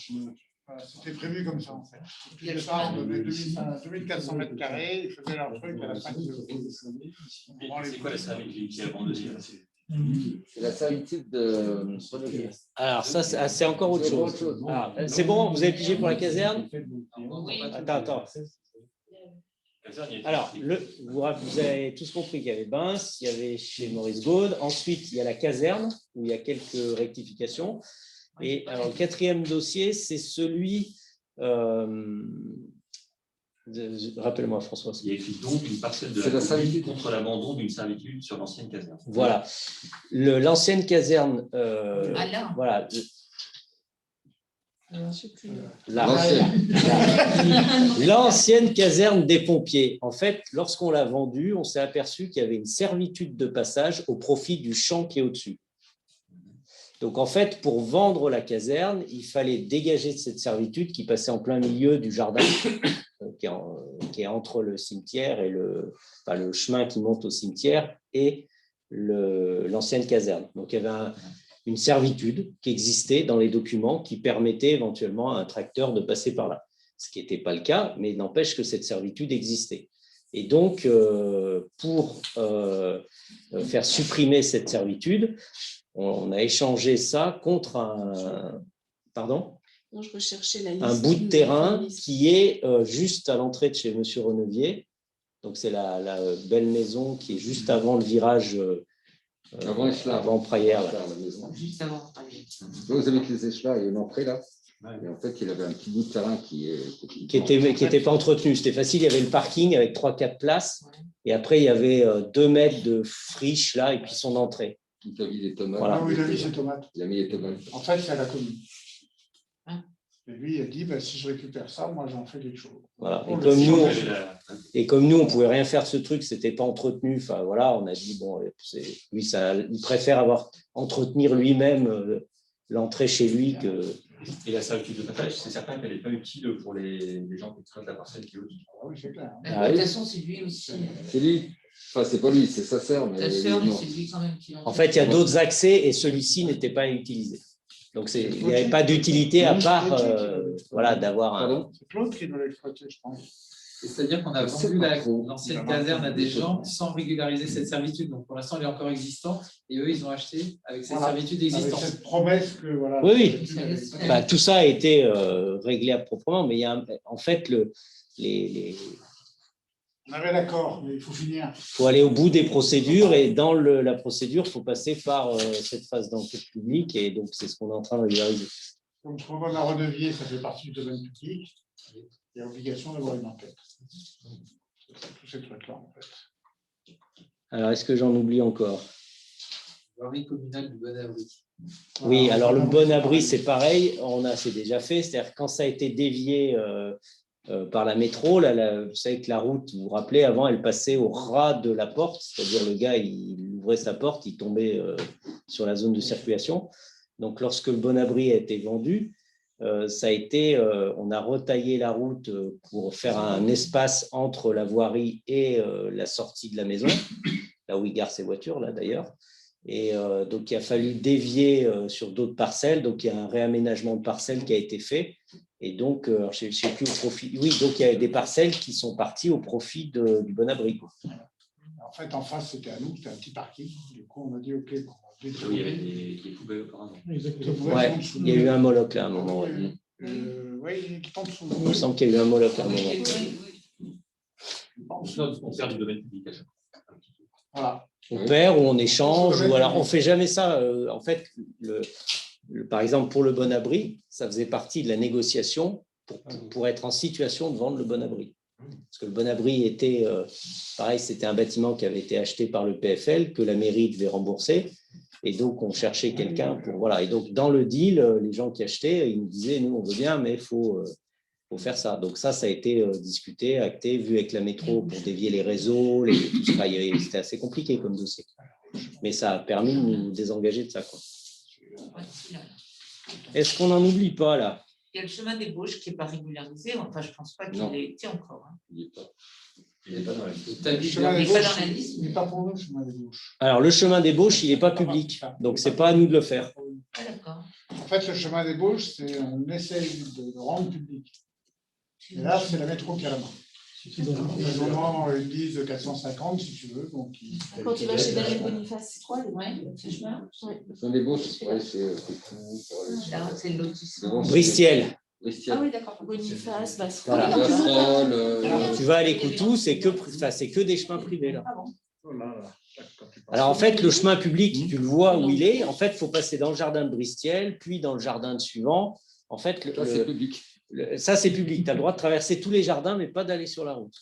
Voilà, c'était prévu comme ça, en fait. Tout le départ, on donnait 2400 mètres carrés, ils faisaient leur truc à la fin de C'est quoi la servitude qui est abandonnée? C'est la servitude de. Alors, ça, c'est encore autre chose. Ah, c'est bon, vous avez pigé pour la caserne? Attends. Alors, vous avez tous compris qu'il y avait Bince, il y avait chez Maurice Gaude. Ensuite, il y a la caserne, où il y a quelques rectifications. Et alors, le quatrième dossier, c'est celui... rappelle-moi, François. Il y a écrit donc une parcelle de la commune contre l'abandon d'une servitude sur l'ancienne caserne. Voilà. L'ancienne caserne... voilà. L'ancienne caserne des pompiers. En fait, lorsqu'on l'a vendue, on s'est aperçu qu'il y avait une servitude de passage au profit du champ qui est au-dessus. Donc, en fait, pour vendre la caserne, il fallait dégager de cette servitude qui passait en plein milieu du jardin, qui est entre le cimetière et le chemin qui monte au cimetière et l'ancienne caserne. Donc, il y avait une servitude qui existait dans les documents qui permettait éventuellement à un tracteur de passer par là. Ce qui n'était pas le cas, mais il n'empêche que cette servitude existait. Et donc, pour faire supprimer cette servitude, on a échangé ça contre un bout de terrain qui est juste à l'entrée de chez M. Renevier. Donc, c'est la belle maison qui est juste avant le virage avant Praillère. Juste avant Praillère. Vous avez les échelons, il y a une entrée là. Et en fait, il avait un petit bout de terrain qui était pas entretenu. C'était facile, il y avait le parking avec 3-4 places. Et après, il y avait 2 mètres de friche là, et puis son entrée. Il a mis des tomates. Voilà. Il a mis ses tomates. Il a mis les tomates. En fait, c'est à la commune. Et lui, il a dit, si je récupère ça, moi, j'en fais quelque chose. Voilà. Et comme nous, on ne pouvait rien faire de ce truc, ce n'était pas entretenu. Enfin, voilà, on a dit, bon, lui, il préfère entretenir lui-même l'entrée chez lui que... Et la servitude de passage, c'est certain qu'elle n'est pas utile pour les gens qui exploitent la parcelle qui est au-dessus. Ah oui, c'est clair. De toute façon, c'est lui aussi. C'est lui. Enfin, c'est pas lui, c'est sa sœur. Sa sœur, mais c'est lui quand même qui En fait, il y a d'autres accès et celui-ci n'était pas utilisé. Donc, il n'y avait pas d'utilité à part d'avoir un... C'est Claude qui doit l'exploiter, je pense. C'est-à-dire qu'on a vendu l'ancienne caserne à des gens sans régulariser cette servitude. Donc pour l'instant, elle est encore existante et eux, ils ont acheté avec cette servitude existante. Avec cette promesse que voilà. Oui, bah, tout ça a été réglé proprement, mais il y a en fait On avait d'accord, mais il faut finir. Il faut aller au bout des procédures et dans la procédure, il faut passer par cette phase d'enquête publique et donc c'est ce qu'on est en train de régulariser. Donc, pour la redevier, ça fait partie du domaine public. Il y a obligation d'avoir une enquête. Tous ces trucs-là, en fait. Alors, est-ce que j'en oublie encore? Voirie communale du Bon Abri. Oui, alors le Bon Abri, c'est pareil, c'est déjà fait. C'est-à-dire quand ça a été dévié par la métro, là, vous savez que la route, vous vous rappelez, avant, elle passait au ras de la porte, c'est-à-dire le gars, il ouvrait sa porte, il tombait sur la zone de circulation. Donc, lorsque le Bon Abri a été vendu, ça a été, on a retaillé la route pour faire un espace entre la voirie et la sortie de la maison, là où il gare ses voitures, là d'ailleurs. Et donc, il a fallu dévier sur d'autres parcelles. Donc, il y a un réaménagement de parcelles qui a été fait. Et donc, je ne sais plus au profit. Oui, donc il y a des parcelles qui sont parties au profit du Bon Abri. En fait, en face, c'était à nous, c'était un petit parking. Du coup, on a dit OK. Oui, il y avait des poubelles auparavant. Ouais, il y a eu un Moloch là à un moment. Oui, qui tombe sous Il me semble qu'il y a eu un Moloch à un moment. On sert du domaine public à chaque fois. Voilà. On perd ou on échange, ou alors on ne fait jamais ça. En fait, par exemple, pour le Bon Abri, ça faisait partie de la négociation pour être en situation de vendre le Bon Abri. Parce que le Bon Abri était, pareil, c'était un bâtiment qui avait été acheté par le PFL, que la mairie devait rembourser. Et donc, on cherchait quelqu'un pour… Voilà. Et donc, dans le deal, les gens qui achetaient, ils nous disaient, nous, on veut bien, mais il faut faire ça. Donc, ça a été discuté, acté, vu avec la métro pour dévier les réseaux, tout ça. C'était assez compliqué comme dossier. Mais ça a permis de nous désengager de ça, quoi. Est-ce qu'on n'en oublie pas, là? Il y a le chemin des Bauges qui n'est pas régularisé. Enfin, je ne pense pas qu'il ait été encore. Hein. Il n'est pas dans la liste. Le chemin des Bauges, il n'est pas pour nous, le chemin des Bauges. Alors, le chemin des Bauges, il n'est pas public. Donc, ce n'est pas à nous de le faire. Ah, d'accord. En fait, le chemin des Bauges, on essaye de le rendre public. Et là, c'est la métro qui a la main. Ils ont une liste de 450, si tu veux. Donc, quand tu vas chez Daniel Boniface, c'est quoi ce chemin? Le chemin des Bauges, c'est le lotissement. Bristiel. Ah oui, d'accord. Boniface, voilà. Tu vas à l'Écoutou, c'est que des chemins privés, là. Alors, en fait, le chemin public, tu le vois où il est. En fait, il faut passer dans le jardin de Bristiel, puis dans le jardin suivant. En fait, c'est public. Ça, c'est public. Tu as le droit de traverser tous les jardins, mais pas d'aller sur la route.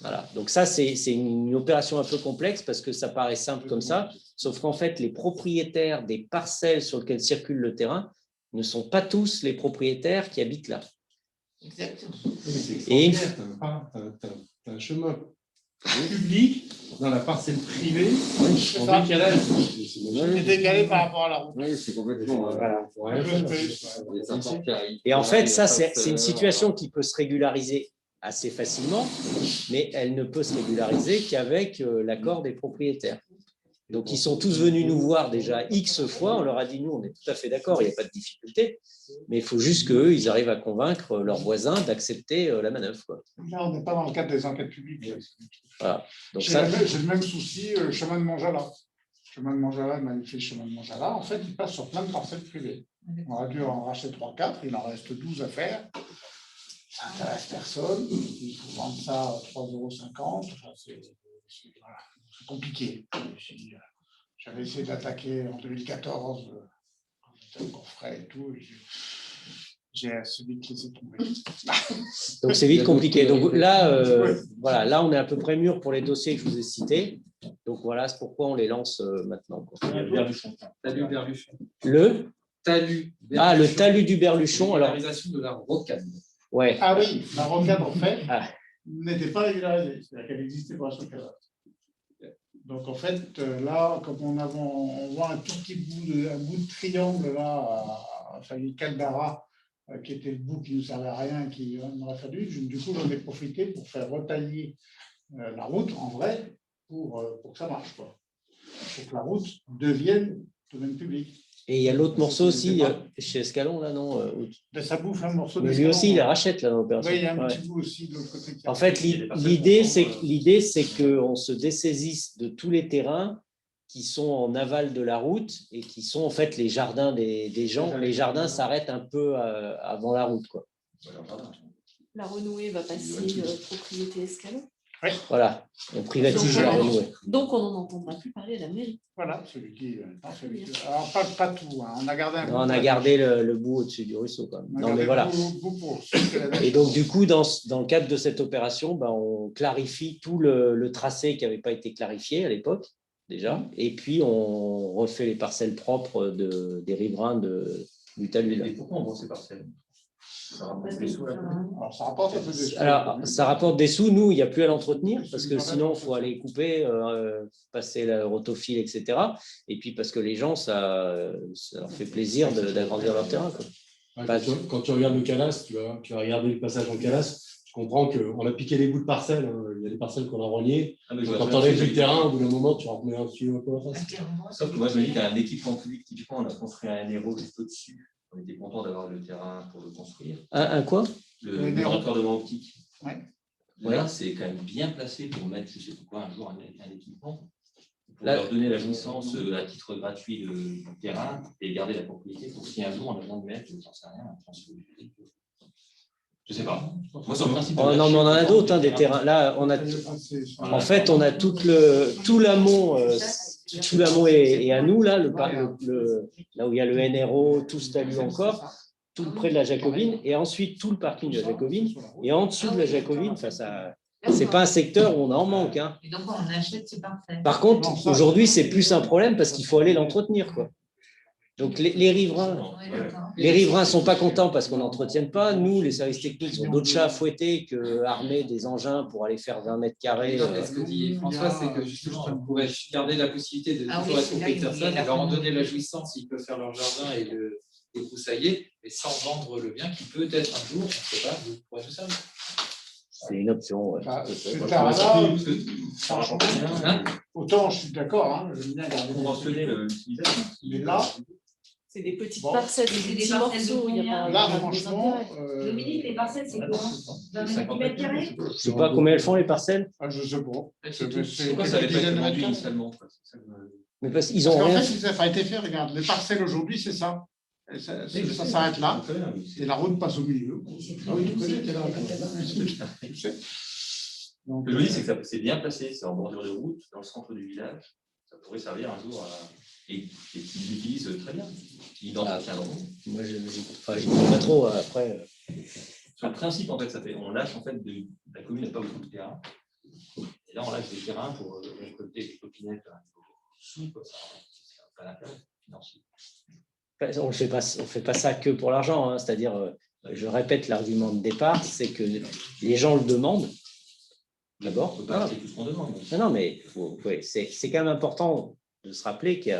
Voilà. Donc ça, c'est une opération un peu complexe parce que ça paraît simple comme ça, sauf qu'en fait, les propriétaires des parcelles sur lesquelles circule le terrain ne sont pas tous les propriétaires qui habitent là. Exactement. Et tu as un chemin public dans la parcelle privée en décalage. C'est décalé par rapport à la route. Oui, c'est complètement… Et en fait, ça, c'est une situation qui peut se régulariser assez facilement, mais elle ne peut se régulariser qu'avec l'accord des propriétaires. Donc, ils sont tous venus nous voir déjà X fois. On leur a dit, nous, on est tout à fait d'accord, il n'y a pas de difficulté. Mais il faut juste qu'eux, ils arrivent à convaincre leurs voisins d'accepter la manœuvre, quoi. Là, on n'est pas dans le cadre des enquêtes publiques. Voilà. Donc, j'ai le même souci, le chemin de Montjala. Le chemin de Montjala, le magnifique chemin de Montjala, en fait, il passe sur plein de parcelles privées. On aurait dû en racheter 3-4, il en reste 12 à faire. Ça n'intéresse personne. Il faut vendre ça à 3,50 €. Enfin, c'est compliqué. J'avais essayé d'attaquer en 2014, quand j'étais au Coffret et tout. J'ai assez vite laissé tomber. Donc, c'est vite compliqué. Donc là, voilà, là, on est à peu près mûr pour les dossiers que je vous ai cités. Donc voilà, c'est pourquoi on les lance maintenant. Talus Berluchon. Le talus. Ah, le talus du Berluchon. La régularisation de la rocade. Ouais. Ah oui, la rocade, en fait, n'était pas régularisée. C'est-à-dire qu'elle existait pour la rocade. Donc, en fait, là, comme on voit un tout petit bout de triangle, là, enfin, une Caldara, qui était le bout qui ne nous servait à rien, qui m'aurait fallu. Du coup, j'en ai profité pour faire retailler la route en vrai pour que ça marche, quoi. Pour que la route devienne domaine public. Et il y a l'autre morceau aussi, chez Escalon, là, non Ça bouffe un morceau mais lui aussi, il rachète là, dans l'opération. Oui, il y a un petit bout aussi de l'autre côté. En fait, l'idée, c'est qu'on se dessaisisse de tous les terrains qui sont en aval de la route et qui sont en fait les jardins des gens. Les jardins s'arrêtent un peu avant la route, quoi. La renouée va passer propriété Escalon. Ouais. Voilà, on privatise la renouée. Donc, on n'en entendra plus parler à la mairie. Voilà, celui qui. Alors, pas tout. Hein. On a gardé un non, on a gardé le bout au-dessus du ruisseau, quand même. Non, mais voilà. Pour et donc, du coup, dans le cadre de cette opération, on clarifie tout le tracé qui n'avait pas été clarifié à l'époque, déjà. Et puis, on refait les parcelles propres des riverains du talus. Et pourquoi on vend ces parcelles? Ça rapporte des sous, là. Alors, ça rapporte un peu des sous. Alors, ça rapporte des sous. Nous, il n'y a plus à l'entretenir parce que sinon, il faut aller couper, passer le rotofil, etc. Et puis, parce que les gens, ça leur fait plaisir d'agrandir leur terrain, quoi. Ouais, quand tu regardes le Calas, tu vas regarder le passage en Calas, tu comprends qu'on a piqué les bouts de parcelles. Hein. Il y a des parcelles qu'on a reliées. Quand tu enlèves du terrain, au bout d'un moment, tu en remets un dessus un peu en face. Sauf que moi, je me dis qu'un équipement public, typiquement, on a construit un héros juste au-dessus. On était content d'avoir le terrain pour le construire. Un quoi? Le raccordement optique. Ouais. Là, c'est quand même bien placé pour mettre, je ne sais pas quoi, un jour un équipement. Pour leur donner la jouissance à titre gratuit du terrain et garder la propriété pour si un jour on a besoin de mettre, j'en sais rien, un transfert public. Je ne sais pas. Moi, sur le principe. Non, mais on en a d'autres, des terrains. Là, on a. En fait, on a tout l'amont. Tout l'amont est à nous, là, là où il y a le NRO, tout ce talus encore, tout près de la Jacobine, et ensuite tout le parking de la Jacobine. Et en dessous de la Jacobine, c'est pas un secteur où on en manque. Hein. Et donc, on achète ces parcelles. Par contre, aujourd'hui, c'est plus un problème parce qu'il faut aller l'entretenir, quoi. Donc, les riverains ne sont pas contents parce qu'on n'entretienne pas. Nous, les services techniques, ont d'autres chats à fouetter qu'armer des engins pour aller faire 20 mètres carrés. Ce que dit François, c'est que justement, on pourrait garder la possibilité de toujours être propriétaire de ça, de leur en donner la jouissance, ils peuvent faire leur jardin et le broussailler, mais sans vendre le bien qui peut-être un jour, on ne sait pas, vous pourrez tout ça. C'est une option. Ouais. Autant je suis d'accord, hein, j'aime bien garder conventionner l'utilisation. Mais là, c'est des petites parcelles, c'est des morceaux. Là, franchement, Dominique, les parcelles, c'est comment 20 mètres carrés? Je ne sais pas combien elles font les parcelles. Je ne sais pas. C'est quoi ça, les gratuits initialement? Mais parce qu'ils ont en rien. fait, ça a été fait, regarde, les parcelles aujourd'hui, c'est ça. Ça s'arrête là, et la route passe au milieu. Ah oui, tu connais, tu sais. Donc, le dis, c'est que c'est bien placé, c'est en bordure de route, dans le centre du village. Ça pourrait servir un jour à. Et qui l'utilisent très bien. Qui identifiendront. Moi, je ne pas trop après. Sur le principe, en fait, on lâche en fait la commune n'a pas beaucoup de terrain. Et là, on lâche des terrains pour récolter des copinettes sous, quoi. Ça n'a pas d'intérêt financier. On ne fait pas ça que pour l'argent. Hein. C'est-à-dire, je répète l'argument de départ, c'est que les gens le demandent. D'abord. On peut pas acheter tout ce qu'on demande. Non, mais c'est quand même important de se rappeler qu'il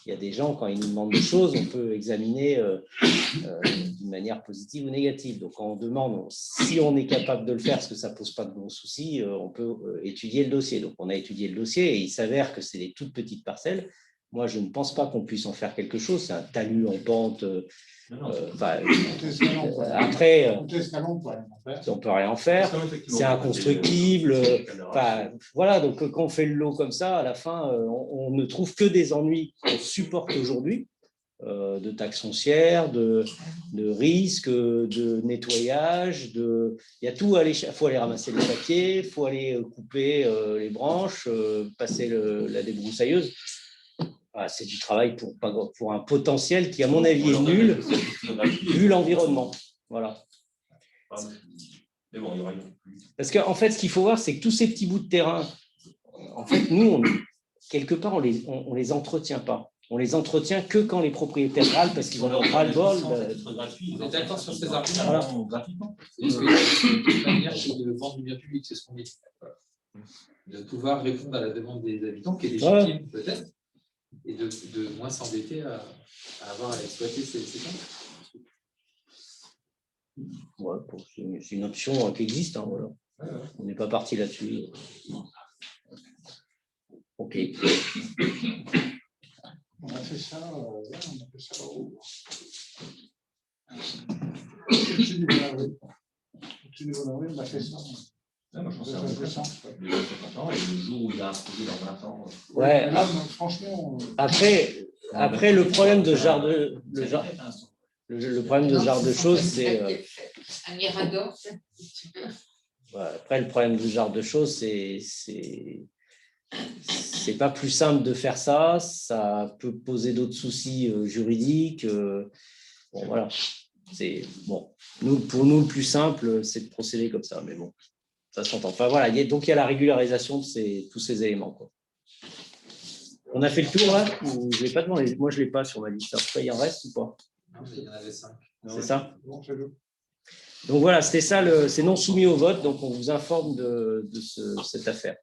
y a des gens, quand ils nous demandent des choses, on peut examiner d'une manière positive ou négative. Donc, quand on demande, si on est capable de le faire, parce que ça ne pose pas de gros soucis, on peut étudier le dossier. Donc, on a étudié le dossier et il s'avère que c'est des toutes petites parcelles. Moi, je ne pense pas qu'on puisse en faire quelque chose. C'est un talus en pente. Après, on ne peut rien en faire. C'est inconstructible. Voilà, donc quand on fait le lot comme ça, à la fin, on ne trouve que des ennuis qu'on supporte aujourd'hui, de taxes foncières, de risques, de nettoyage. Il y a tout. Il faut aller ramasser les papiers, il faut aller couper les branches, passer la débroussailleuse. C'est du travail pour un potentiel qui, à mon avis, est nul, vu l'environnement. Voilà. Mais bon, il y aura parce qu'en fait, ce qu'il faut voir, c'est que tous ces petits bouts de terrain, en fait, nous, quelque part, on les entretient pas. On les entretient que quand les propriétaires râlent parce qu'ils ont ras le bol. On est d'accord sur ces arguments gratuitement. C'est juste que c'est une manière de vendre du bien public, c'est ce qu'on dit. De pouvoir répondre à la demande des habitants, qui est légitime peut-être. Et de moins s'embêter à avoir à exploiter ces temps. Ouais, c'est une option qui existe. Hein, voilà. On n'est pas parti là-dessus. Ok. On a fait ça là-haut. Au-dessus du Bonavry. Au-dessus du Bonavry, on a fait ça. Ouais, moi, je pense que c'est un bon sens. Les gens sont contents, et le jour où il a imposé dans 20 ans. Ouais. Là, franchement. Après, le problème de ce genre de. Le problème de ce genre de choses, c'est. Un mirador. Après, le problème de ce genre de choses, c'est pas plus simple de faire ça. Ça peut poser d'autres soucis juridiques. Bon, voilà. Pour nous, le plus simple, c'est de procéder comme ça. Mais bon, ça s'entend. Enfin, voilà. Donc, il y a la régularisation de tous ces éléments, quoi. On a fait le tour, là, ou je l'ai pas demandé. Moi, je ne l'ai pas sur ma liste. Il en reste ou pas? Non, mais il y en avait 5. C'est ça? Bon, c'est le. Donc voilà, c'était ça, c'est non soumis au vote, donc on vous informe de cette affaire.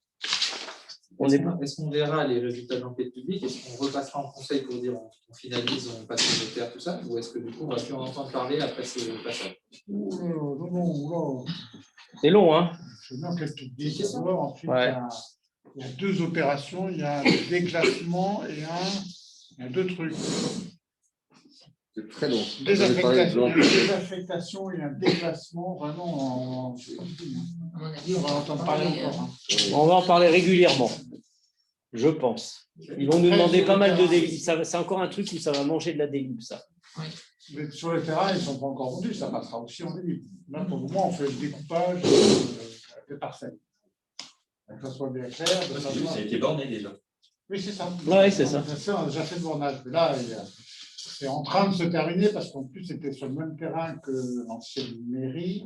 Est-ce qu'on verra les résultats de l'enquête publique? Est-ce qu'on repassera en conseil pour dire on finalise, on passe au notaire, tout ça? Ou est-ce que du coup on va plus en entendre parler après ce passage? Non. C'est long, hein? C'est une enquête publique. Ensuite, ouais. Il y a 2 opérations, il y a un déclassement et il y a 2 trucs. C'est très long. Désaffectation et un déclassement, vraiment. À mon avis, on va entendre parler encore. On va en parler régulièrement, je pense. Ils vont nous demander pas mal de délits. C'est encore un truc où ça va manger de la délib, ça. Mais sur le terrain, ils ne sont pas encore vendus, ça passera aussi en délib. Là, pour le moment, on fait le découpage des parcelles. Que ça soit bien clair. Ça a été borné déjà. Oui, c'est ça. Oui, c'est ça. On a déjà fait le bornage. Mais là, c'est en train de se terminer parce qu'en plus, c'était sur le même terrain que l'ancienne mairie.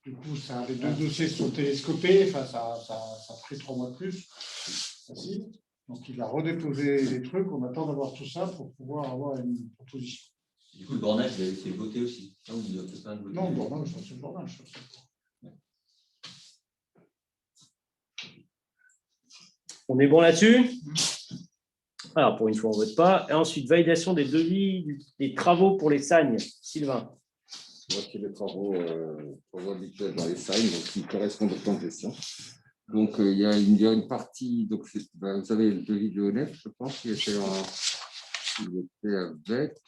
Du coup, les 2 dossiers sont télescopés. Enfin, ça a pris 3 mois de plus. Facile. Donc, il va redéposer les trucs. On attend d'avoir tout ça pour pouvoir avoir une proposition. Du coup, le bornage, il a été voté aussi. Non, le bornage, c'est le bornage. On est bon là-dessus? Alors, pour une fois, on ne vote pas. Et ensuite, validation des devis des travaux pour les sagnes. Sylvain. Voici les travaux habituels dans les sagnes, donc qui correspondent au plan de gestion. Donc, il y a une partie, donc vous avez le devis de l'ONF, je pense, qui était avec.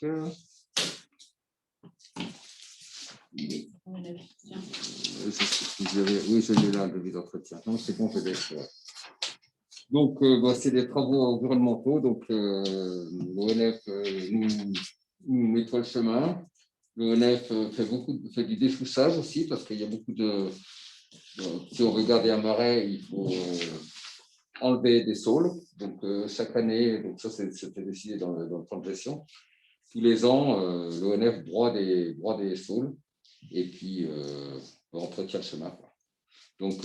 Oui, je l'ai là, le devis d'entretien. Non, c'est bon, peut-être. Donc, c'est des travaux environnementaux. Donc, l'ONF nous nettoie le chemin. L'ONF fait du défoussage aussi, parce qu'il y a beaucoup de. Si on regarde un marais, il faut enlever des saules. Donc, chaque année, donc ça, c'était décidé dans le plan de gestion. Tous les ans, l'ONF broie des saules et puis entretient le chemin. Donc,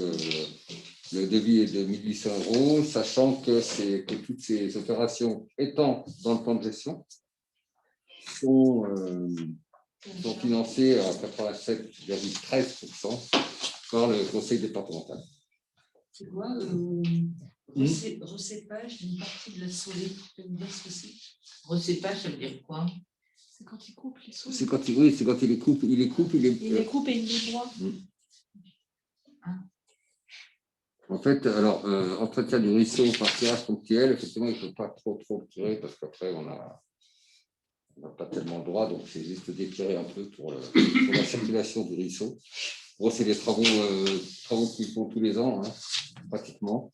le devis est de 1 800 €, sachant que toutes ces opérations étant dans le plan de gestion sont financées à 87,13% par le conseil départemental. C'est quoi recépage d'une partie de la solée? Tu peux me dire ce que c'est? Recépage, ça veut dire quoi? C'est quand il coupe les saules. C'est quand il les coupe. Il les coupe et il les broie. En fait, alors, entretien du ruisseau par tirage ponctuel, effectivement, il ne faut pas trop le tirer parce qu'après, on n'a pas tellement le droit, donc c'est juste d'étirer un peu pour la circulation du ruisseau. Bon, c'est des travaux qu'ils font tous les ans, hein, pratiquement.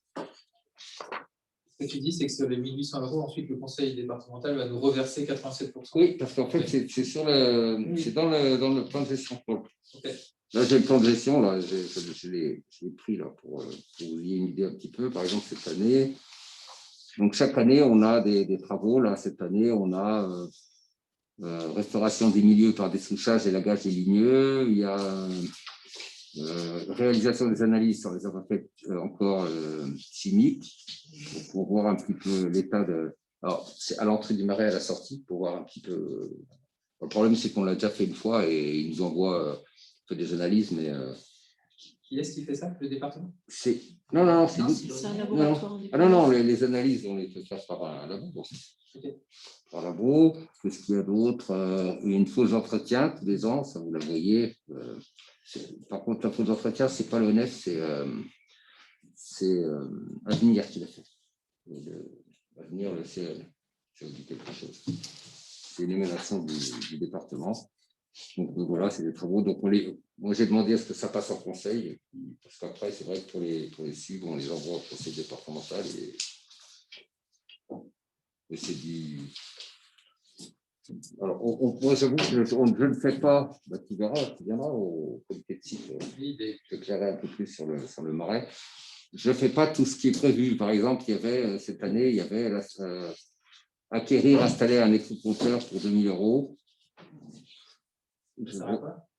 Ce que tu dis, c'est que sur les 1 800 €, ensuite, le conseil départemental va nous reverser 87%. Oui, parce qu'en fait, c'est dans le plan de gestion. Okay. Là, j'ai le plan de gestion, là, je l'ai pris là, pour que vous ayez une idée un petit peu. Par exemple, cette année, donc chaque année, on a des travaux. Là, cette année, on a restauration des milieux par dessouchage et lagage des ligneux. Il y a réalisation des analyses sur les impacts encore chimiques pour voir un petit peu l'état de. Alors, c'est à l'entrée du marais, à la sortie, pour voir un petit peu. Le problème, c'est qu'on l'a déjà fait une fois et ils nous envoient des analyses, mais. Qui est-ce qui fait ça, le département? Non, c'est un laboratoire. Non, les analyses, on les fait par un labo. Okay. Par labo, qu'est-ce qu'il y a d'autre? Une fausse d'entretien tous les ans, ça vous la voyez. Par contre, la fausse d'entretien, ce n'est pas l'ONF, c'est Avenir qui l'a fait. Avenir, le CL. ça vous dit quelque chose. C'est une émanation du département. Donc voilà, c'est des travaux. Donc moi j'ai demandé à ce que ça passe en conseil, parce qu'après c'est vrai que pour les suivre, on les envoie au conseil départemental et c'est du. Alors moi j'avoue que je ne fais pas, tu verras, tu viendras au comité de site, je t'éclairerai un peu plus sur le marais. Je ne fais pas tout ce qui est prévu. Par exemple, cette année, il y avait acquérir, installer un éco-compteur pour 2 000 €.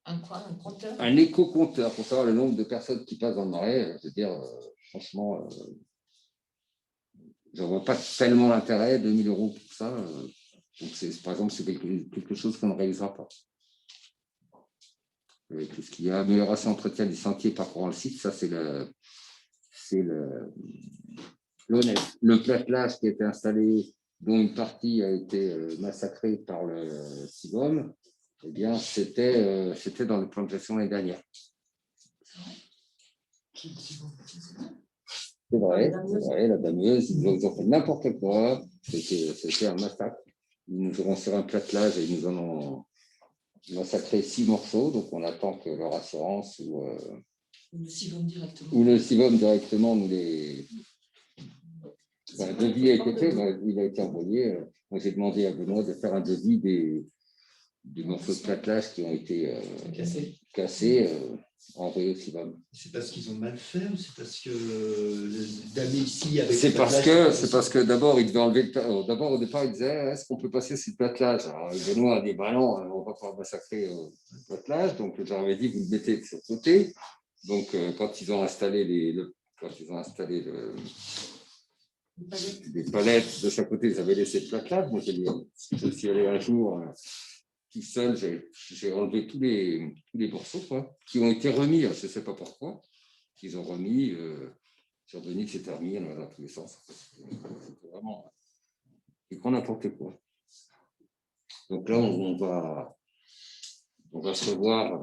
Un compteur? Un éco-compteur pour savoir le nombre de personnes qui passent dans le marais. Je veux dire, franchement, je ne vois pas tellement l'intérêt, 2 000 € pour ça. Donc, par exemple, c'est quelque chose qu'on ne réalisera pas. Tout ce qui est amélioration, entretien des sentiers parcourant le site, ça, c'est le platelage qui a été installé, dont une partie a été massacrée par le CIVOM. Eh bien, c'était dans le plan de gestion l'année dernière. C'est vrai, la dameuse, ils ont fait n'importe quoi. C'était un massacre. Ils nous auront sur un platelage et ils nous en ont massacré 6 morceaux. Donc, on attend que leur assurance ou le CIVOM directement. Ou le CIVOM directement nous les. Le devis a été fait, il a été envoyé. Moi, j'ai demandé à Benoît de faire un devis des morceaux de platelage qui ont été cassés envoyés au CIVOM. C'est parce qu'ils ont mal fait ou c'est parce que d'aller ici avec c'est parce que d'abord, il devait enlever d'abord, au départ, il disait est-ce qu'on peut passer sur le platelage? Alors, Benoît a dit bah non, on va pas massacrer le platelage. Donc, j'avais dit vous le mettez de ce côté. Donc, quand ils ont installé les palettes de chaque côté, ils avaient laissé le platelage. Moi, je suis allé un jour tout seul, j'ai enlevé tous les morceaux qui ont été remis, je ne sais pas pourquoi, qu'ils ont remis sur Denis, c'était remis dans tous les sens. C'était vraiment n'importe quoi. Donc là, on va se revoir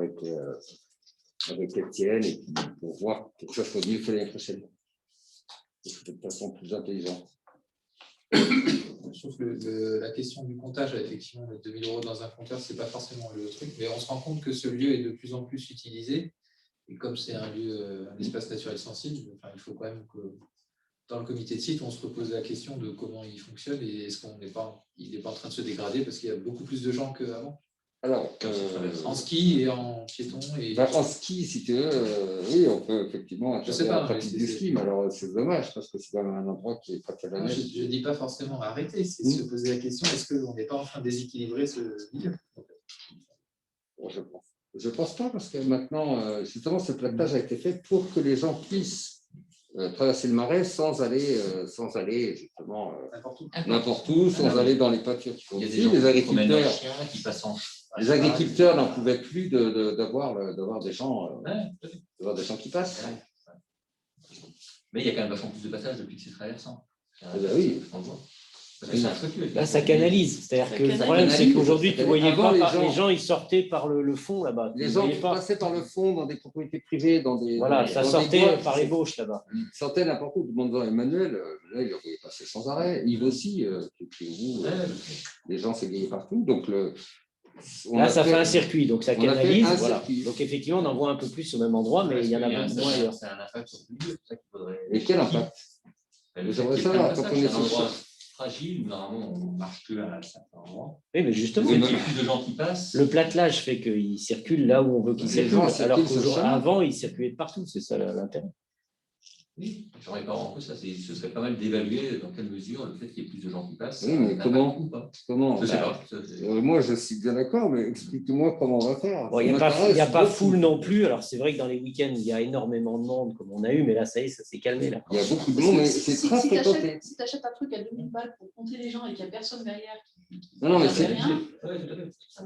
avec Étienne et puis pour voir pour que ça soit mieux fait l'année prochaine. De façon plus intelligente. Je trouve que la question du comptage, effectivement, mettre 2 000 € dans un compteur, ce n'est pas forcément le truc, mais on se rend compte que ce lieu est de plus en plus utilisé. Et comme c'est un lieu, un espace naturel sensible, il faut quand même que dans le comité de site, on se repose la question de comment il fonctionne et est-ce qu'il n'est pas en train de se dégrader parce qu'il y a beaucoup plus de gens qu'avant. Alors, en ski et en piéton. En ski, si tu veux, oui, on peut effectivement interdire la pratique du ski, mais alors c'est dommage parce que c'est quand même un endroit qui est pas très neige. Je ne dis pas forcément arrêter, c'est se poser la question est-ce qu'on n'est pas en train de déséquilibrer ce milieu? Je pense pas parce que maintenant, justement, ce platelage a été fait pour que les gens puissent traverser le marais sans aller justement n'importe où, sans aller dans les pâtures qui font ici. Les agriculteurs n'en pouvaient plus d'avoir des gens qui passent. Mais il y a quand même vachement plus de passages depuis que c'est traversant. Oui. Là, ça canalise. C'est-à-dire que le problème, c'est qu'aujourd'hui, tu ne voyais pas, les gens, ils sortaient par le fond là-bas. Les gens qui passaient par le fond dans des propriétés privées, ça sortait par les bauches là-bas. Ils sortaient n'importe où. Demandant à Emmanuel, il aurait passé sans arrêt. Yves aussi, les gens s'égayaient partout. Donc, là, ça fait un circuit, donc ça canalise. Voilà. Donc, effectivement, on en voit un peu plus au même endroit, mais il y en a beaucoup moins ailleurs. C'est un impact sur le lieu. Et quel impact? J'aimerais savoir quand on est sur fragile, normalement, on ne marche que à un certain endroit. Oui, mais justement, il y a plus de gens qui passent. Le platelage fait qu'il circule là où on veut qu'il circule, alors qu'avant, il circulait de partout. C'est ça l'intérêt. Oui, j'aurais pas en ça, ce serait pas mal d'évaluer dans quelle mesure le fait qu'il y ait plus de gens qui passent. Oui, mais comment je sais pas. Moi, je suis bien d'accord, mais explique-moi comment on va faire. Bon, il n'y a pas foule non plus. Alors, c'est vrai que dans les week-ends, il y a énormément de monde, comme on a eu, mais là, ça y est, ça s'est calmé. Là. Il y a beaucoup de monde, mais c'est très fréquenté. Si tu achètes un truc à 2000 balles pour compter les gens et qu'il n'y a personne derrière non, mais c'est rien.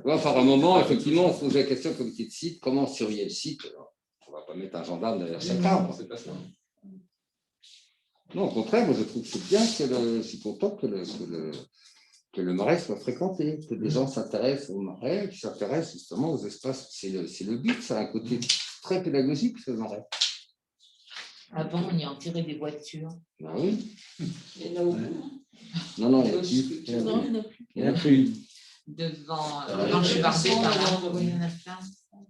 Par un moment, effectivement, on se pose la question au comité de site, comment surveiller le site? On ne va pas mettre un gendarme derrière chaque arbre. C'est pas ça. Non, au contraire, moi je trouve que c'est bien je suis content que le marais soit fréquenté, que les gens s'intéressent au marais, qu'ils s'intéressent justement aux espaces. C'est le but, ça a un côté très pédagogique, ce marais. Avant, on y enterrait des voitures. Ah oui. Il y en a beaucoup. Non, il y en a plus. Non, il n'y en a plus. Il n'y en a plus. Devant chez Barbet, il y en a plein.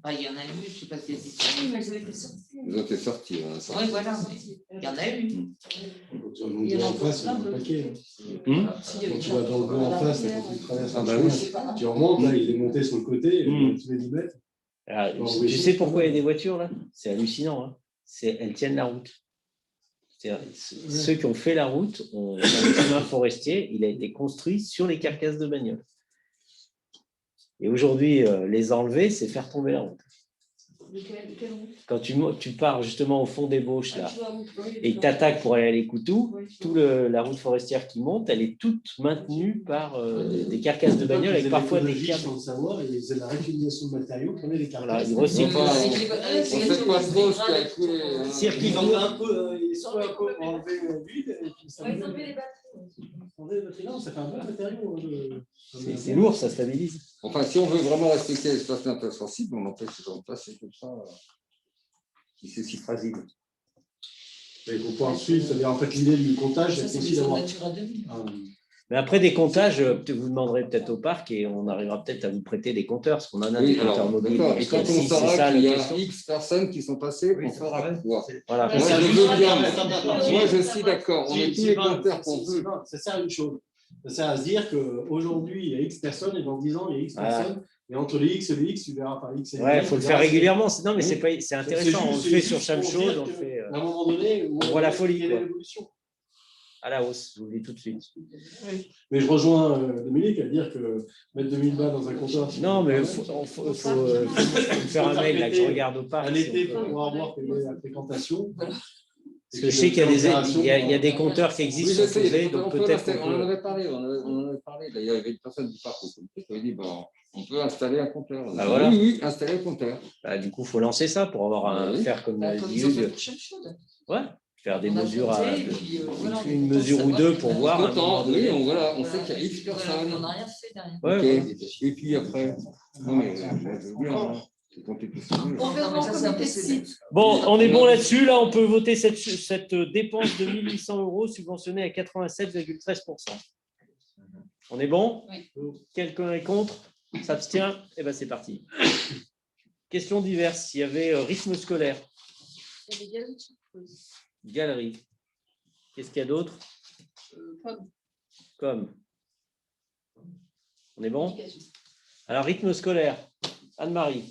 Enfin, il y en a eu, je ne sais pas si c'est. Oui, mais elles ont été sorties. Ils ont été sortis. Oui, voilà, mais il y en a eu. Il y en face, il y a un paquet. Quand tu vas dans le blanc en face, quand tu traverses un chemin, tu remontes, là, il est monté sur le côté, tu vas 10 mètres. Alors, tu sais pourquoi il y a des voitures là? C'est hallucinant. Hein. Elles tiennent la route. Ceux qui ont fait la route, le chemin forestier, il a été construit sur les carcasses de bagnoles. Et aujourd'hui, les enlever, c'est faire tomber la route. Quand tu pars justement au fond des Bauches là, et que tu attaques pour aller à l'Écoutou, toute la route forestière qui monte, elle est toute maintenue par des carcasses de bagnoles avec parfois des câbles. Sans le savoir, ils faisaient la réutilisation de matériaux, prenaient les carcasses. Voilà, ils recyclent. Circuit un peu, ils sont un peu pour enlever le vide, et puis ça Ils enlevaient les batteries. Non, ça fait un bon matériau. C'est lourd, ça stabilise. Enfin, si on veut vraiment respecter l'espace naturel sensible, on empêche ces gens de passer comme ça. C'est si fragile. Mais il faut pouvoir suivre, c'est-à-dire en fait l'idée du comptage, c'est aussi d'avoir. Mais après des comptages, vous demanderez peut-être au parc et on arrivera peut-être à vous prêter des compteurs, parce qu'on en a des compteurs mobiles. Et quand on saura qu'il y a X personnes qui sont passées, on fera quoi? Voilà. Moi, je veux bien. Moi, je suis d'accord. On met tous les compteurs qu'on veut. Ça sert à une chose. Ça sert à se dire qu'aujourd'hui, il y a X personnes et dans 10 ans, il y a X personnes. Et entre les X et les X, tu verras par X et les X. Il faut le faire régulièrement. Non, mais c'est intéressant. On le fait sur chaque chose. À un moment donné, on voit la folie. À la hausse, je vous le dis tout de suite. Oui. Mais je rejoins Dominique à dire que mettre 2000 balles dans un compteur. Non, mais il faut faire un mail là, que je regarde au parc. Un été pour pouvoir voir quelle est la fréquentation. Parce que je sais qu'il y a des compteurs qui existent. Oui, donc peut-être. On en avait parlé. Il y avait une personne du parc qui avait dit on peut installer un compteur. Ah, voilà. Oui, installer un compteur. Du coup, il faut lancer ça pour avoir faire comme dit Hugues. Ouais. Faire des mesures, une mesure ou deux pour voir. Oui, on sait qu'il y a X personnes. On n'a rien fait derrière. Et puis après, bon, on est bon là-dessus. Là, on peut voter cette dépense de 1 800 € subventionnée à 87,13%. On est bon? Quelqu'un est contre? S'abstient? Eh bien, c'est parti. Questions diverses. Il y avait rythme scolaire. Galerie. Qu'est-ce qu'il y a d'autre? Comme. On est bon? Alors, rythme scolaire. Anne-Marie.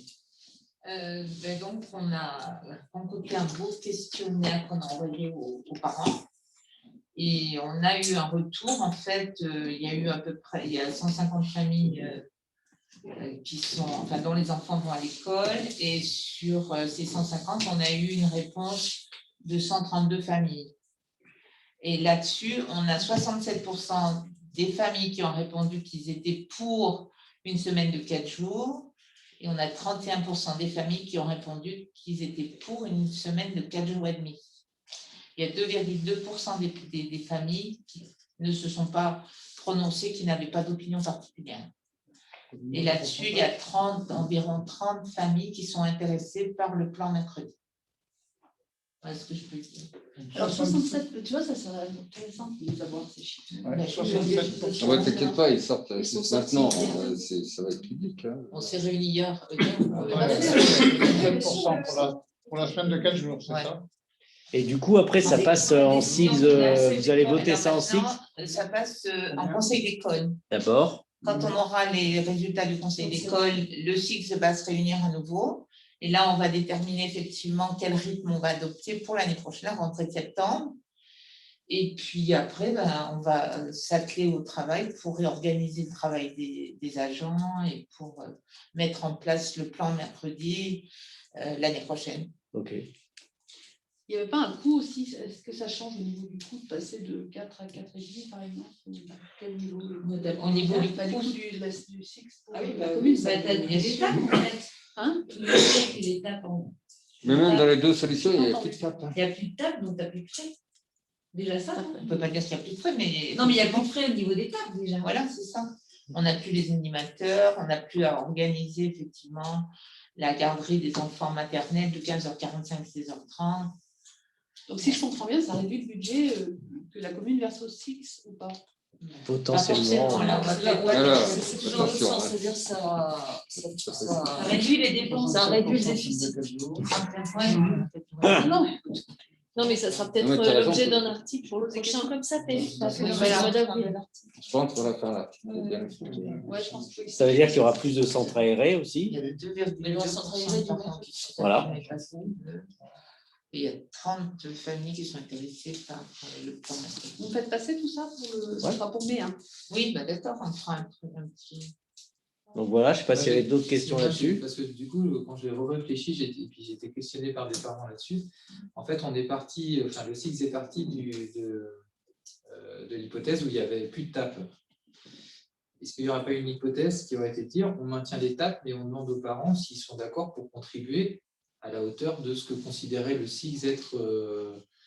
Donc, on a concocté un beau questionnaire qu'on a envoyé aux parents. Et on a eu un retour. En fait, il y a eu à peu près 150 familles qui sont, dont les enfants vont à l'école. Et sur ces 150, on a eu une réponse de 132 familles. Et là-dessus, on a 67% des familles qui ont répondu qu'ils étaient pour une semaine de 4 jours. Et on a 31% des familles qui ont répondu qu'ils étaient pour une semaine de 4 jours et demi. Il y a 2,2% des familles qui ne se sont pas prononcées, qui n'avaient pas d'opinion particulière. Et là-dessus, il y a environ 30 familles qui sont intéressées par le plan mercredi. Voilà ce que je peux dire. Alors 67, tu vois, ça serait intéressant de savoir ces chiffres. T'inquiète pas, ils sortent maintenant, ça va être public. On s'est réunis hier. 7% pour la semaine de 4 jours, c'est ça? Et du coup, après, ça passe en CIGS. Vous allez voter ça en CIGS? Ça passe en conseil d'école. D'abord. Quand on aura les résultats du conseil d'école, le CIGS va se réunir à nouveau. Et là, on va déterminer effectivement quel rythme on va adopter pour l'année prochaine, à rentrée de septembre. Et puis après, on va s'atteler au travail pour réorganiser le travail des agents et pour mettre en place le plan mercredi l'année prochaine. OK. Il n'y avait pas un coût aussi? Est-ce que ça change au niveau du coût de passer de 4 à 4,5 par exemple? Quel niveau? Au niveau du coût du CIGS pour la commune? Il y a des étapes en fait. Mais même dans les deux solutions, il n'y a plus de table. Il n'y a plus de table, donc tu n'as plus de frais. Déjà ça, on ne peut pas dire qu'il n'y a plus de frais, mais... Non, mais il y a plus de frais au niveau des tables déjà. Voilà, c'est ça. On n'a plus les animateurs, on n'a plus à organiser effectivement la garderie des enfants maternels de 15h45 à 16h30. Donc, si je comprends bien, ça réduit le budget que la commune verse au SIX ou pas? Potentiellement. C'est toujours l'autre sens, c'est-à-dire ça réduit les dépenses, ça réduit le déficit. Non, mais ça sera peut-être l'objet d'un article pour le prochain comme ça, Je pense qu'on va faire l'article. Ça veut dire qu'il y aura plus de centres aérés aussi. Il y a 2,2 centres aérés du monde. Voilà. Et il y a 30 familles qui sont intéressées par le plan. Vous faites passer tout ça ça sera pour mai, hein? Oui, d'accord, on fera un petit. Donc voilà, je ne sais pas s'il y avait d'autres questions là-dessus. Parce que du coup, quand j'ai réfléchi, j'ai été questionné par des parents là-dessus. En fait, on est parti, enfin le SIX est parti de l'hypothèse où il n'y avait plus de TAP. Est-ce qu'il n'y aurait pas une hypothèse qui aurait été de dire on maintient les TAP, mais on demande aux parents s'ils sont d'accord pour contribuer à la hauteur de ce que considérait le SIX être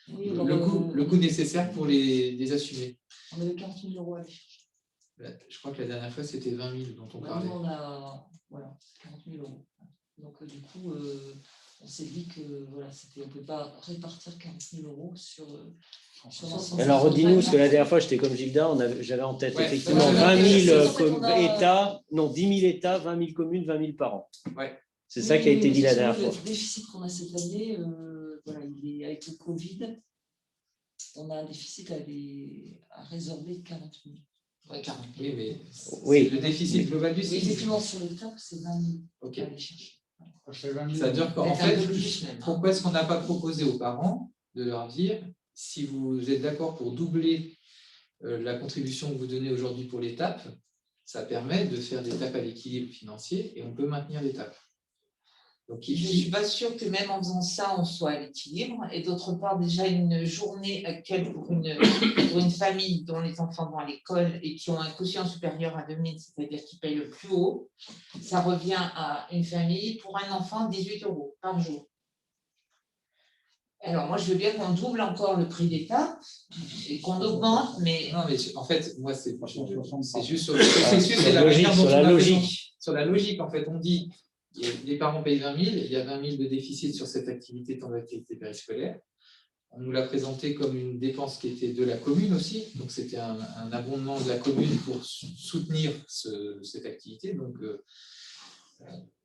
le coût nécessaire pour les assumer. On avait 40 000 € à aller chercher. Je crois que la dernière fois, c'était 20 000 dont on parlait. Nous, on a 40 000 €. Donc, du coup, on s'est dit que on ne peut pas répartir 40 000 € sur l'ensemble. Alors, redis-nous, parce que la dernière fois, j'étais comme Gilda, j'avais en tête effectivement 20 000 États, non, 10 000 États, 20 000 communes, 20 000 par an. Ouais. C'est ça qui a été dit la dernière fois. Le déficit qu'on a cette année, il est avec le Covid, on a un déficit à résorber de 40 000. Ouais, 40 000, mais oui. Le déficit global du SIX. Effectivement, sur le top, c'est 20 000 OK. à aller chercher. Ça veut dire qu'en fait, pourquoi est-ce qu'on n'a pas proposé aux parents de leur dire si vous êtes d'accord pour doubler la contribution que vous donnez aujourd'hui pour les TAP, ça permet de faire des TAP à l'équilibre financier et on peut maintenir les TAP. Donc, je ne suis pas sûre que même en faisant ça, on soit à l'équilibre. Et d'autre part, déjà, une journée actuelle pour une famille dont les enfants vont à l'école et qui ont un quotient supérieur à 2 000, c'est-à-dire qui payent le plus haut, ça revient à une famille pour un enfant 18 € par jour. Alors, moi, je veux bien qu'on double encore le prix des TAP et qu'on augmente, mais… Non, mais en fait, moi, c'est juste sur la logique. En fait, on dit… Les parents payent 20 000, il y a 20 000 de déficit sur cette activité dans l'activité périscolaire. On nous l'a présenté comme une dépense qui était de la commune aussi, donc c'était un abondement de la commune pour soutenir cette activité. Donc,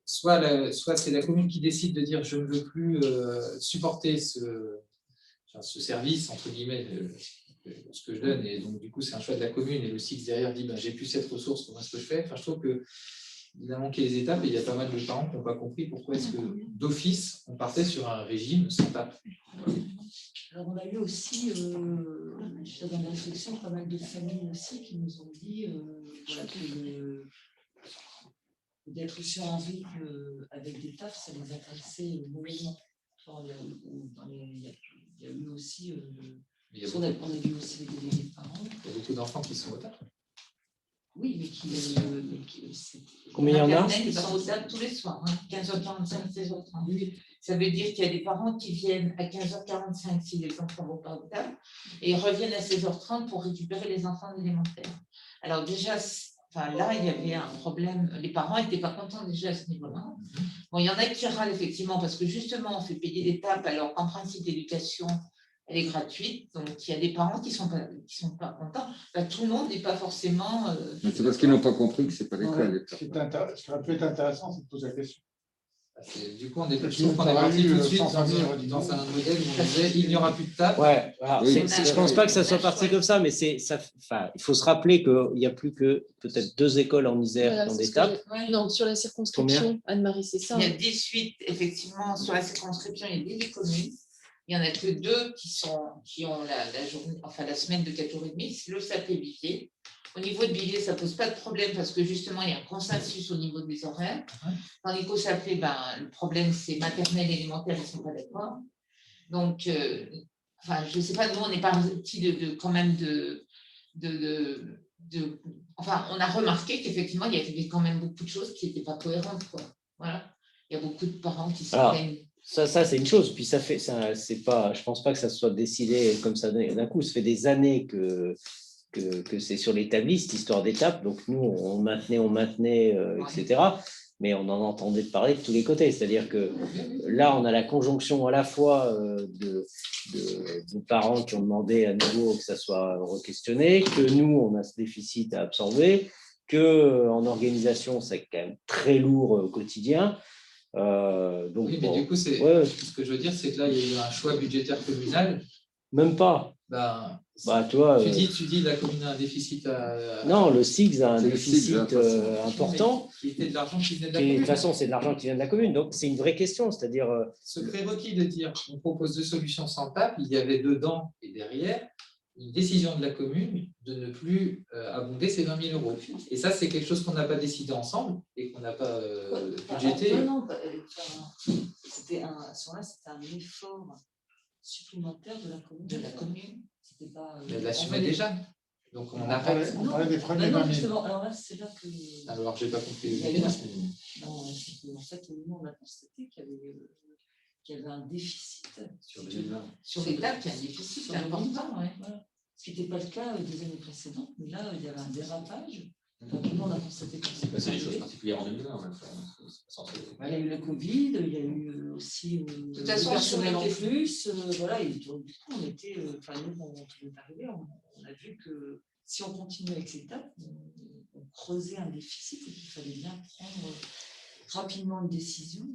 soit c'est la commune qui décide de dire je ne veux plus supporter ce service, entre guillemets, ce que je donne, et donc du coup c'est un choix de la commune, et le SIX derrière dit j'ai plus cette ressource, comment est-ce que je fais? Enfin, je trouve que il a manqué les étapes et il y a pas mal de parents qui n'ont pas compris pourquoi est-ce que d'office on partait sur un régime sans TAP. Alors on a eu aussi, dans la réflexion, pas mal de familles aussi qui nous ont dit que d'être sur un rythme avec des TAP, ça les intéressait moyennement. Il y a eu aussi, on a vu aussi les parents. Il y a beaucoup d'enfants qui sont au TAP. Oui, mais combien il y en a? Ils sont au TAP tous les soirs, 15h45, 16h30. Oui. Ça veut dire qu'il y a des parents qui viennent à 15h45 si les enfants vont pas au TAP et reviennent à 16h30 pour récupérer les enfants élémentaires. Alors déjà, là, il y avait un problème. Les parents n'étaient pas contents déjà à ce niveau-là. Bon, il y en a qui râlent effectivement parce que justement, on fait payer des TAP alors qu'en principe, l'éducation, elle est gratuite, donc il y a des parents qui sont pas contents. Tout le monde n'est pas forcément… c'est parce qu'ils n'ont pas compris que ce n'est pas l'école. Ce qui aurait pu être intéressant, c'est de poser la question. Du coup, on est parti tout de suite dans un modèle où on disait il n'y aura plus de TAP. Ouais, alors, je ne pense pas que ça soit parti comme ça, mais il faut se rappeler qu'il n'y a plus que peut-être 2 écoles en Isère dans des TAP. Non, sur la circonscription, Anne-Marie, c'est ça. Il y a 18, effectivement, sur la circonscription, il y a 18 communes. Il n'y en a que 2 qui ont la semaine de 4 jours et demi, c'est le SAP et Billet. Au niveau de Billet, ça ne pose pas de problème parce que justement, il y a un consensus au niveau des horaires. Tandis qu'au SAP, le problème, c'est maternelle et élémentaire, ils ne sont pas d'accord. Donc, je ne sais pas, nous, on est parti quand même on a remarqué qu'effectivement, il y avait quand même beaucoup de choses qui n'étaient pas cohérentes, quoi. Voilà. Il y a beaucoup de parents qui se plaignent. Ça c'est une chose. Puis c'est pas, je pense pas que ça soit décidé comme ça d'un coup. Ça fait des années que c'est sur l'établi, cette histoire d'étape. Donc nous, on maintenait, etc. mais on en entendait parler de tous les côtés. C'est-à-dire que là, on a la conjonction à la fois de parents qui ont demandé à nouveau que ça soit re-questionné, que nous, on a ce déficit à absorber, qu'en organisation, c'est quand même très lourd au quotidien. Donc, oui, mais bon, du coup, ce que je veux dire, c'est que là, il y a eu un choix budgétaire communal. Même pas. Toi, tu dis la commune a un déficit non, le SIGS a un déficit important. Qui était de l'argent qui venait de la De commune. toute façon, c'est de l'argent qui vient de la commune. Donc, c'est une vraie question. C'est-à-dire. Ce prérequis de dire on propose 2 solutions sans table, il y avait dedans et derrière une décision de la commune de ne plus abonder ces 20 000 €. Et ça, c'est quelque chose qu'on n'a pas décidé ensemble et qu'on n'a pas budgété. Non, c'était un effort supplémentaire de la commune. C'était pas. Mais elle l'assumait déjà. Donc on arrête. On parlait des premiers 20 000. Justement, alors là, c'est là que. Alors, je n'ai pas compris. Non, en fait, nous, on a constaté qu'il y avait un déficit. Sur 2020. Sur les tables, il y a un déficit, c'est important. Ouais. Voilà. Ce qui n'était pas le cas des années précédentes, mais là, il y avait un dérapage. Enfin, tout le monde a constaté que c'est passé des choses particulières en 2020. Il y a eu le Covid, il y a eu aussi de toute façon, le personnel en plus. Voilà, et du coup, on était. Enfin, nous, quand on est arrivé, on a vu que si on continuait avec ces tables, on creusait un déficit et qu'il fallait bien prendre rapidement une décision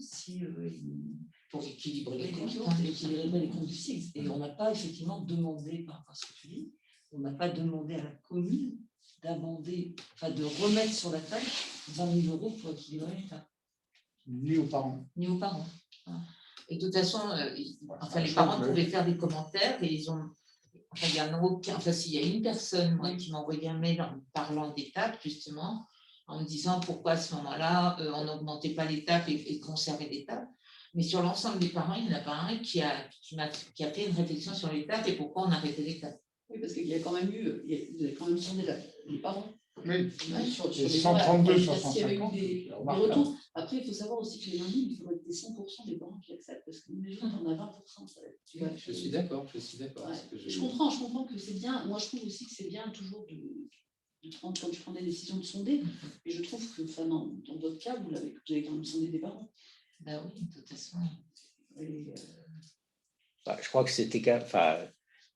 pour équilibrer les comptes. Équilibrer les comptes du SIGS. Et on n'a pas effectivement demandé, par rapport à ce que tu dis, on n'a pas demandé à la commune d'abonder, enfin de remettre sur la table 20 000 € pour équilibrer l'État. Ni aux parents. Ni aux parents. Et de toute façon, les parents pouvaient faire des commentaires et ils ont. Enfin, il y en a aucun. Enfin, s'il y a une personne, moi, qui m'a envoyé un mail en parlant d'étapes, justement, en me disant pourquoi à ce moment-là, on n'augmentait pas l'étape et conservait l'étape. Mais sur l'ensemble des parents, il n'y en a pas un qui a fait une réflexion sur l'étape et pourquoi on a arrêté l'étape. Oui, parce qu'il y a quand même eu, vous avez quand même sondé les parents. Oui, sur les les 132 sur parce qu'il y avait eu 150. des retours. Après, il faut savoir aussi que les lundis, il faudrait que 100% des parents qui acceptent, parce que nous, les gens, on a 20%. Je suis d'accord. Ouais. Je comprends que c'est bien. Moi, je trouve aussi que c'est bien toujours de prendre, quand tu prends des décisions, de sonder. Mais je trouve que dans votre cas, vous avez quand même sondé des parents. Ben oui, de toute façon. Et, je crois que c'était quand même,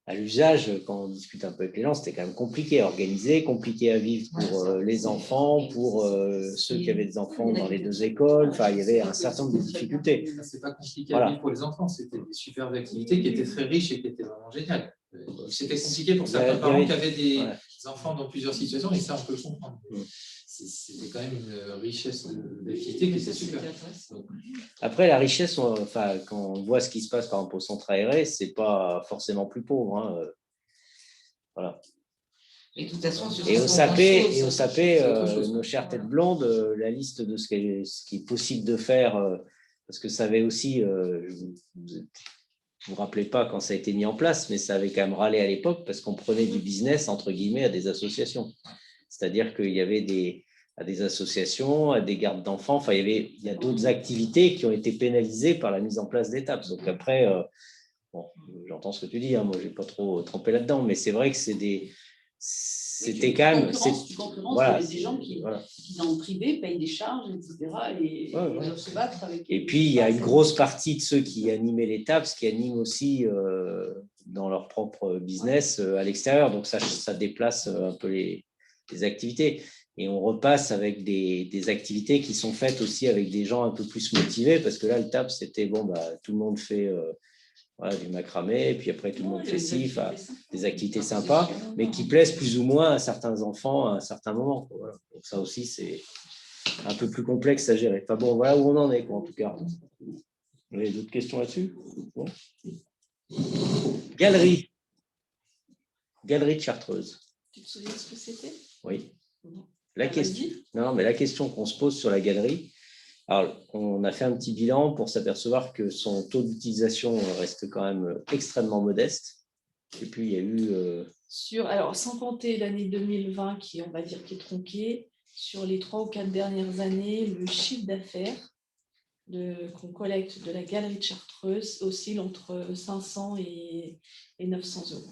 à l'usage, quand on discute un peu avec les gens, c'était quand même compliqué à organiser, compliqué à vivre pour les enfants, pour ceux qui avaient des enfants dans les 2 écoles. Enfin, il y avait un certain nombre de difficultés. C'est pas compliqué à vivre pour les enfants, c'était des superbes activités qui étaient très riches et qui étaient vraiment géniales. C'était compliqué pour certains parents qui avaient des enfants dans plusieurs situations, et ça, on peut le comprendre. C'était quand même une richesse d'activités qui était super. Après, la richesse, quand on voit ce qui se passe par exemple au centre aéré, c'est pas forcément plus pauvre. Voilà. Et de toute façon, et au SAP, nos chères têtes blondes, la liste de ce qui est possible de faire, parce que ça avait aussi, vous vous rappelez pas quand ça a été mis en place, mais ça avait quand même râlé à l'époque parce qu'on prenait du business entre guillemets à des associations. C'est-à-dire qu'il y avait à des associations, à des gardes d'enfants. Enfin, il y a d'autres activités qui ont été pénalisées par la mise en place d'étapes. Donc après, j'entends ce que tu dis, moi, je n'ai pas trop trempé là-dedans, mais c'est vrai que c'était quand même... Voilà, il y a des gens qui en privé payent des charges, etc. Et doivent se battre avec... Et puis, il y a une grosse partie de ceux qui animaient l'étape, qui animent aussi dans leur propre business à l'extérieur. Donc, ça déplace un peu les activités. Et on repasse avec des activités qui sont faites aussi avec des gens un peu plus motivés, parce que là, le TAP, c'était tout le monde fait du macramé, et puis après, tout le monde fait des activités sympas, mais qui plaisent plus ou moins à certains enfants à un certain moment. Voilà. Donc ça aussi, c'est un peu plus complexe à gérer. Enfin bon, voilà où on en est, en tout cas. Vous avez d'autres questions là-dessus? Bon. Galerie de Chartreuse. Tu te souviens de ce que c'était? Oui. La question qu'on se pose sur la galerie, alors, on a fait un petit bilan pour s'apercevoir que son taux d'utilisation reste quand même extrêmement modeste. Et puis, il y a eu... Alors, sans compter l'année 2020, qui, on va dire, qui est tronquée, sur les 3 ou 4 dernières années, le chiffre d'affaires qu'on collecte de la galerie de Chartreuse oscille entre 500 et 900 €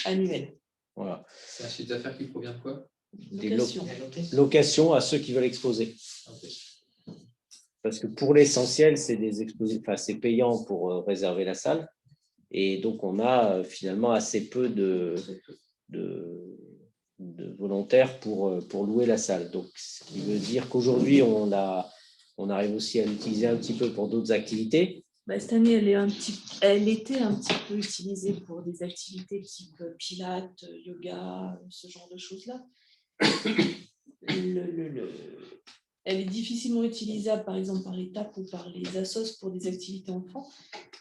annuels. Voilà. C'est un chiffre d'affaires qui provient de quoi? Des locations à ceux qui veulent exposer. Okay. parce que pour l'essentiel, c'est c'est payant pour réserver la salle. Et donc, on a finalement assez peu de volontaires pour louer la salle. Donc, ce qui veut dire qu'aujourd'hui, on arrive aussi à l'utiliser un petit peu pour d'autres activités. Cette année, elle était un petit peu utilisée pour des activités type pilates, yoga, ce genre de choses-là. Elle est difficilement utilisable, par exemple, par l'étape ou par les assos pour des activités enfants,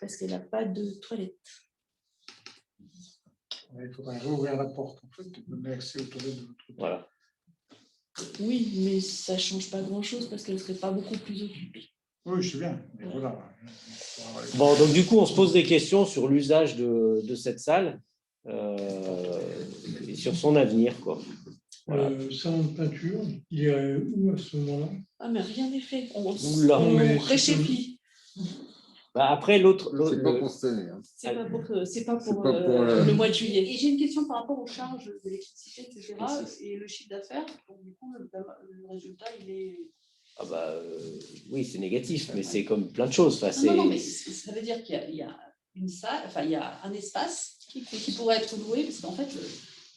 parce qu'elle n'a pas de toilette. Il faudrait rouvrir la porte, en fait, et donner accès aux toilettes de votre côté. Voilà. Oui, mais ça ne change pas grand-chose parce qu'elle ne serait pas beaucoup plus occupée. Oui, je sais bien. Mais voilà. Bon, donc du coup, on se pose des questions sur l'usage de cette salle et sur son avenir, quoi. Voilà. Le salon de peinture, il est où à ce moment-là? Ah, mais rien n'est fait. On réchépie. Après, l'autre. C'est pas pour cette année. Hein. C'est pas pour le mois de juillet. Et j'ai une question par rapport aux charges d'électricité, etc. et le chiffre d'affaires. Donc, du coup, le résultat, il est. Oui, c'est négatif, mais c'est comme plein de choses. Non, mais ça veut dire qu'il y a une salle, il y a un espace qui pourrait être loué, parce qu'en fait,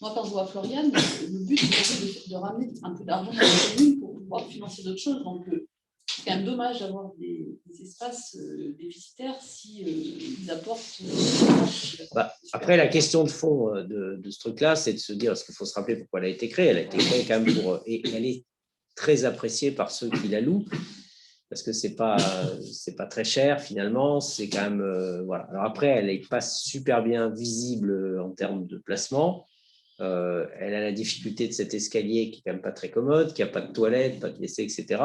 moi, quand je vois Floriane, le but, c'est de ramener un peu d'argent dans la commune pour pouvoir financer d'autres choses. Donc, c'est quand même dommage d'avoir des espaces déficitaires si ils apportent. Après, la question de fond de ce truc-là, c'est de se dire, parce qu'il faut se rappeler pourquoi elle a été créée. Elle a été créée quand même pour. Et elle est très appréciée par ceux qui la louent, parce que c'est pas très cher finalement. C'est quand même. Voilà. Alors après, elle n'est pas super bien visible en termes de placement. Elle a la difficulté de cet escalier qui est quand même pas très commode, qui n'a pas de toilette, pas de WC, etc.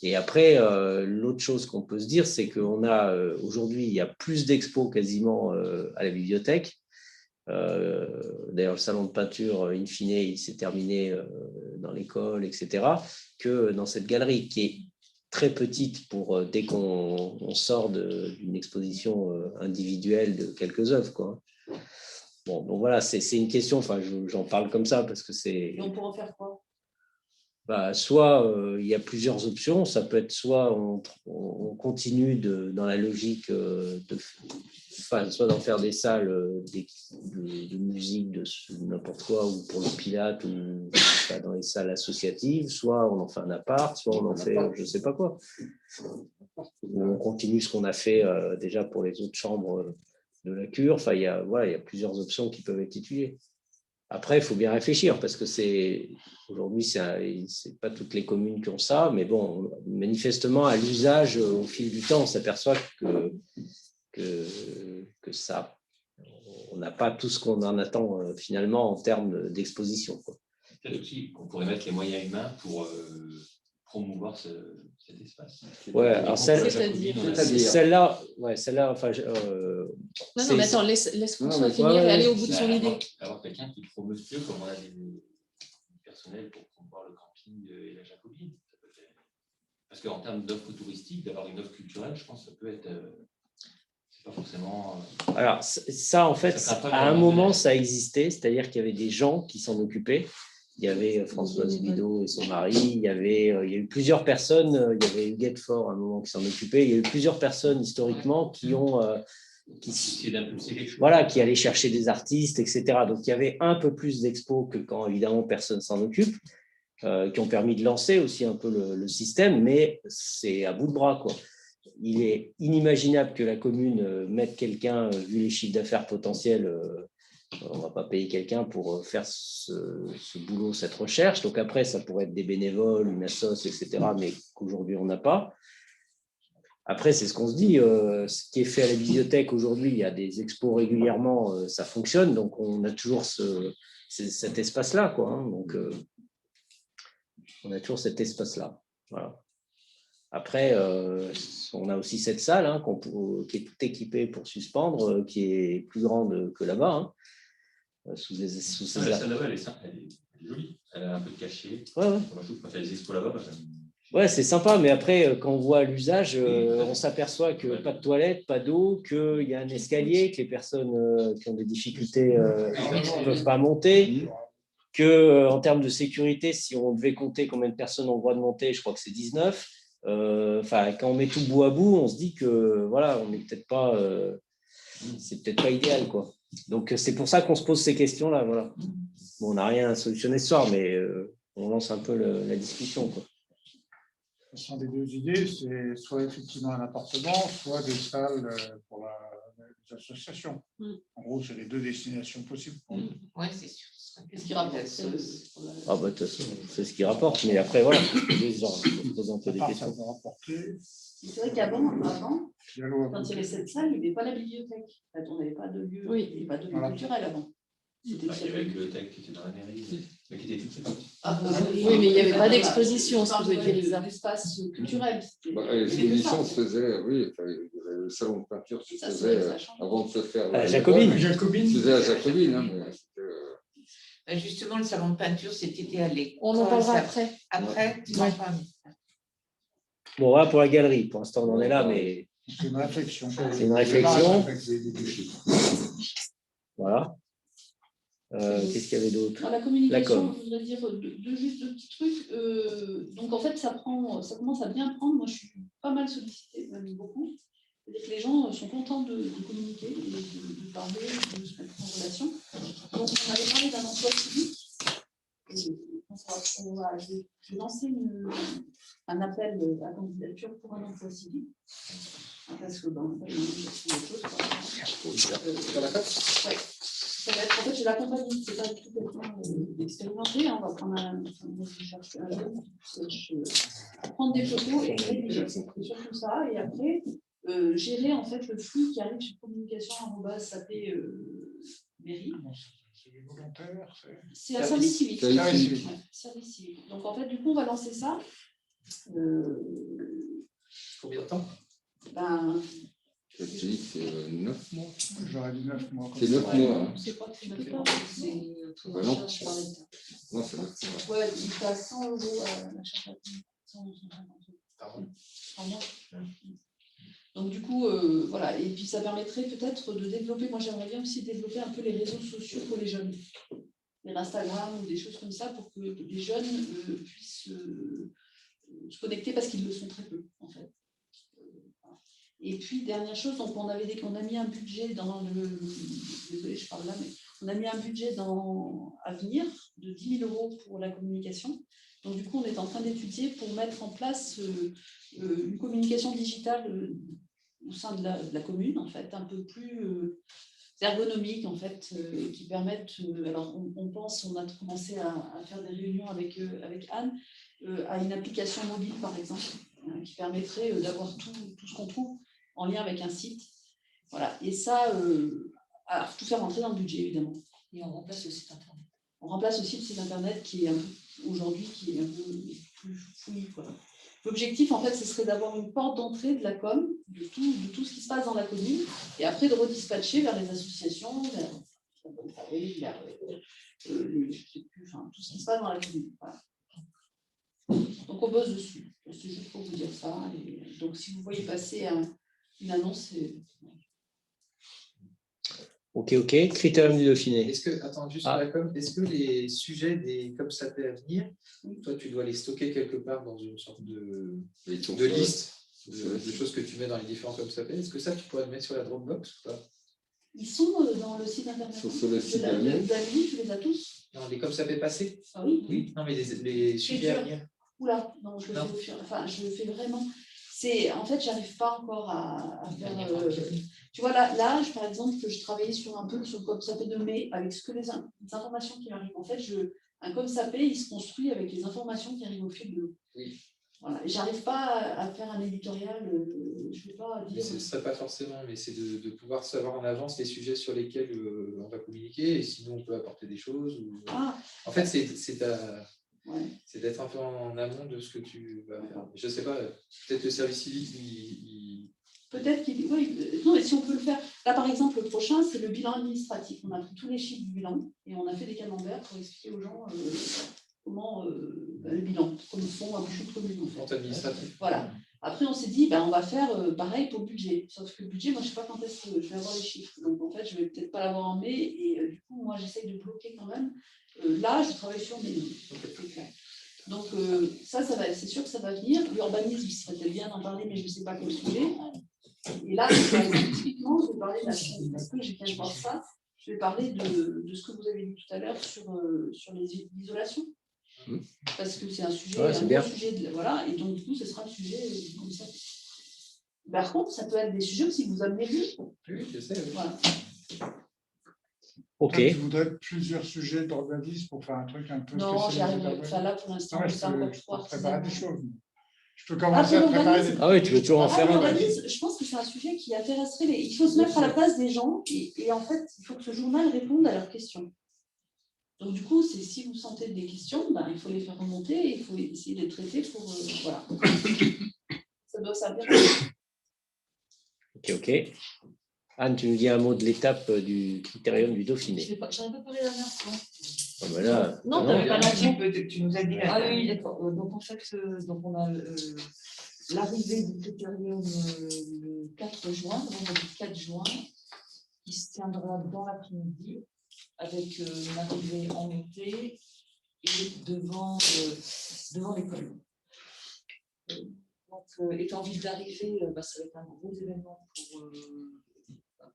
Et après, l'autre chose qu'on peut se dire, c'est qu'on a aujourd'hui, il y a plus d'expos quasiment à la bibliothèque. D'ailleurs, le salon de peinture, in fine, il s'est terminé dans l'école, etc., que dans cette galerie qui est très petite pour dès qu'on sort d'une exposition individuelle de quelques œuvres, quoi. Bon, donc voilà, c'est une question, enfin, j'en parle comme ça parce que c'est… Et on pourra en faire quoi? Soit il y a plusieurs options, ça peut être soit on continue dans la logique soit d'en faire des salles de musique, de n'importe quoi, ou pour le pilates, ou dans les salles associatives, soit on en fait un appart, soit on en fait je ne sais pas quoi. Ou on continue ce qu'on a fait déjà pour les autres chambres de la cure. Enfin, il y a plusieurs options qui peuvent être étudiées. Après, il faut bien réfléchir parce que aujourd'hui, c'est pas toutes les communes qui ont ça, mais bon, manifestement, à l'usage, au fil du temps, on s'aperçoit que ça, on n'a pas tout ce qu'on en attend finalement en termes d'exposition. Peut-être aussi qu'on pourrait mettre les moyens humains pour promouvoir cet espace. Ouais, alors celle-là, enfin. Non, mais attends, laisse François finir et aller au bout de son idée. Avoir quelqu'un qui promeut mieux, comme on a des personnels pour promouvoir le camping et la Jacobine. Parce qu'en termes d'offres touristiques, d'avoir une offre culturelle, je pense que ça peut être. C'est pas forcément. Alors, ça, en fait, à un moment, ça existait, c'est-à-dire qu'il y avait des gens qui s'en occupaient. Il y avait Françoise Bidot et son mari, il y a eu plusieurs personnes, il y avait Huguette Fort à un moment qui s'en occupait, il y a eu plusieurs personnes historiquement qui allaient chercher des artistes, etc. Donc il y avait un peu plus d'expos que quand évidemment personne s'en occupe, qui ont permis de lancer aussi un peu le système, mais c'est à bout de bras, quoi. Il est inimaginable que la commune mette quelqu'un, vu les chiffres d'affaires potentiels, on ne va pas payer quelqu'un pour faire ce boulot, cette recherche. Donc après, ça pourrait être des bénévoles, une assoce, etc., mais qu'aujourd'hui, on n'a pas. Après, c'est ce qu'on se dit. Ce qui est fait à la bibliothèque aujourd'hui, il y a des expos régulièrement, ça fonctionne. Donc, on a toujours cet espace-là, quoi, hein. Donc, on a toujours cet espace-là. Voilà. Après, on a aussi cette salle hein, qui est toute équipée pour suspendre, qui est plus grande que là-bas. Hein. La salle là-bas, elle est jolie. Elle a un peu de cachet. Ouais. Moi, je trouve quand il y a des expos là-bas, ouais, c'est sympa, mais après, quand on voit l'usage, on s'aperçoit que pas de toilette, pas d'eau, qu'il y a un escalier, que les personnes qui ont des difficultés ne peuvent pas monter, qu'en termes de sécurité, si on devait compter combien de personnes ont le droit de monter, je crois que c'est 19. quand on met tout bout à bout, on se dit que voilà, on n'est peut-être pas, c'est peut-être pas idéal, quoi. Donc c'est pour ça qu'on se pose ces questions-là, voilà. Bon, on n'a rien à solutionner ce soir, mais on lance un peu la discussion, quoi. Ce sont des deux idées, c'est soit effectivement un appartement, soit des salles pour les associations. En gros, c'est les deux destinations possibles. Oui, c'est sûr. Qu'est-ce qui rapporte Ah bah de toute façon, c'est ce qui rapporte, mais après voilà, il faut se poser un peu des questions. C'est vrai qu'avant, quand il y avait cette salle, il n'y avait pas la bibliothèque. En fait, on n'avait pas de lieu, il n'y avait pas de lieu culturel avant. Il y avait la bibliothèque qui était dans la mairie, mais qui était toute séparée. Oui, mais il n'y avait pas d'exposition, ce que vous voulez dire. L'espace culturel. L'exposition se faisait, oui, le salon de peinture se faisait avant de se faire. À Jacobine. Se faisait à Jacobine, hein, mais justement, le salon de peinture, c'était à l'école. On en parlera après. Après, ouais. Bon, voilà pour la galerie. Pour l'instant, on en est là, mais. C'est une réflexion. C'est une réflexion. Voilà. Qu'est-ce qu'il y avait d'autre? Dans la communication, je voudrais dire juste deux petits trucs. Donc, en fait, ça commence à bien prendre. Moi, je suis pas mal sollicitée, même beaucoup. C'est-à-dire que les gens sont contents de communiquer, de parler, de se mettre en relation. Donc, on avait parlé d'un emploi civique. Je vais lancer un appel à candidature pour un emploi civique. Parce que dans l'appel, il y a des choses. Oui. En fait, je l'accompagne, c'est pas du tout quelqu'un d'expérimenté. On va prendre prendre des photos et rédiger. C'est surtout ça. Et après, gérer en fait le flux qui arrive sur communication@sap mairie. C'est volontaire, c'est un service civique. Service civique. Donc en fait, du coup, on va lancer ça. Combien de temps? c'est 9 mois. J'aurais dit 9 mois. C'est 9 mois. C'est pas très bien. Non, c'est 9 mois. Ouais, il passe 100 € à la charge. 150 €. Donc du coup, voilà. Et puis ça permettrait peut-être de développer, moi j'aimerais bien aussi développer un peu les réseaux sociaux pour les jeunes. L'Instagram ou des choses comme ça pour que les jeunes puissent se connecter parce qu'ils le sont très peu en fait. Et puis, dernière chose, donc on a mis un budget dans désolé, je parle là, mais on a mis un budget à venir de 10 000 € pour la communication. Donc, du coup, on est en train d'étudier pour mettre en place une communication digitale au sein de la commune, en fait, un peu plus ergonomique, en fait, qui permettent, alors on a commencé à faire des réunions avec Anne, à une application mobile, par exemple, qui permettrait d'avoir tout ce qu'on trouve en lien avec un site. Voilà. Et ça, tout faire rentrer dans le budget, évidemment. Et on remplace le site internet. On remplace aussi le site internet qui est aujourd'hui qui est un peu plus fouillis, quoi. L'objectif, en fait, ce serait d'avoir une porte d'entrée de la com, de tout ce qui se passe dans la commune, et après de redispatcher vers les associations, vers je sais plus, enfin, tout ce qui se passe dans la commune. Voilà. Donc on bosse dessus. C'est juste pour vous dire ça. Et donc si vous voyez passer une annonce, c'est... Ok. Critérium du Dauphiné. Attends, juste sur la com, est-ce que les sujets des COP-SAP à venir, toi, tu dois les stocker quelque part dans une sorte de liste de choses que tu mets dans les différents COP-SAP? Est-ce que ça, tu pourrais le mettre sur la Dropbox ou pas? Ils sont dans le site internet. Sur le site internet. Tu les as tous? Non, les COP-SAP passés? Ah oui. Non, mais les sujets à venir. Oula, non, je le fais vraiment. En fait, j'arrive pas encore à faire. Tu vois, là, par exemple, je travaillais sur un peu sur le COP-SAP de mai avec les informations qui m'arrivent. En fait, un COP-SAP, il se construit avec les informations qui arrivent au fil de l'eau. Oui. Voilà. Et j'arrive pas à faire un éditorial. Je ne vais pas dire. Ce ne serait pas forcément, mais c'est de pouvoir savoir en avance les sujets sur lesquels on va communiquer, et sinon on peut apporter des choses. En fait, c'est d'être un peu en amont de ce que tu vas faire. Je ne sais pas, peut-être le service civique, peut-être qu'il... Oui, non, mais si on peut le faire. Là, par exemple, le prochain, c'est le bilan administratif. On a pris tous les chiffres du bilan et on a fait des camemberts pour expliquer aux gens comment le bilan, comme ils font à boucher de commune. Compte administratif. Voilà. Après, on s'est dit, on va faire pareil pour le budget. Sauf que le budget, moi, je ne sais pas quand est-ce que je vais avoir les chiffres. Donc, en fait, je ne vais peut-être pas l'avoir en mai. Et du coup, moi, j'essaye de bloquer quand même. Là, je travaille sur mes noms. C'est clair. Donc ça c'est sûr que ça va venir. L'urbanisme, il serait peut-être bien d'en parler, mais je ne sais pas quel sujet. Et là, typiquement, je vais parler parce que j'ai bien voir ça, je vais parler de ce que vous avez dit tout à l'heure sur l'isolation. Parce que c'est un sujet, voilà, et donc du coup, ce sera un sujet comme ça. Par contre, ça peut être des sujets aussi que vous amenez vu. Oui, je sais. Oui. Voilà. Ok. Tu voudrais plusieurs sujets d'urbanisme pour faire un truc un peu Non, j'y spécialisé. arrive. Enfin, là, pour l'instant, c'est encore trop peux préparer des artisanal. choses. Je peux commencer à préparer des choses. Ah oui, tu veux toujours en faire un. L'urbanisme, je pense que c'est un sujet qui intéresserait les... Il faut se mettre à la place des gens et en fait, il faut que ce journal réponde à leurs questions. Donc du coup, c'est si vous sentez des questions, ben, il faut les faire remonter et il faut essayer de les traiter pour... voilà. Ça doit servir. Ok. Anne, tu nous dis un mot de l'étape du critérium du Dauphiné. J'en ai pas parlé la dernière fois. Ah ben là, Non, non. tu nous as dit. Ah oui, d'accord. Donc en fait, donc on a l'arrivée du critérium le 4 juin, vendredi 4 juin, qui se tiendra dans l'après-midi, avec une arrivée en montée et devant l'école. Donc, étant ville d'arrivée, ça va être un gros événement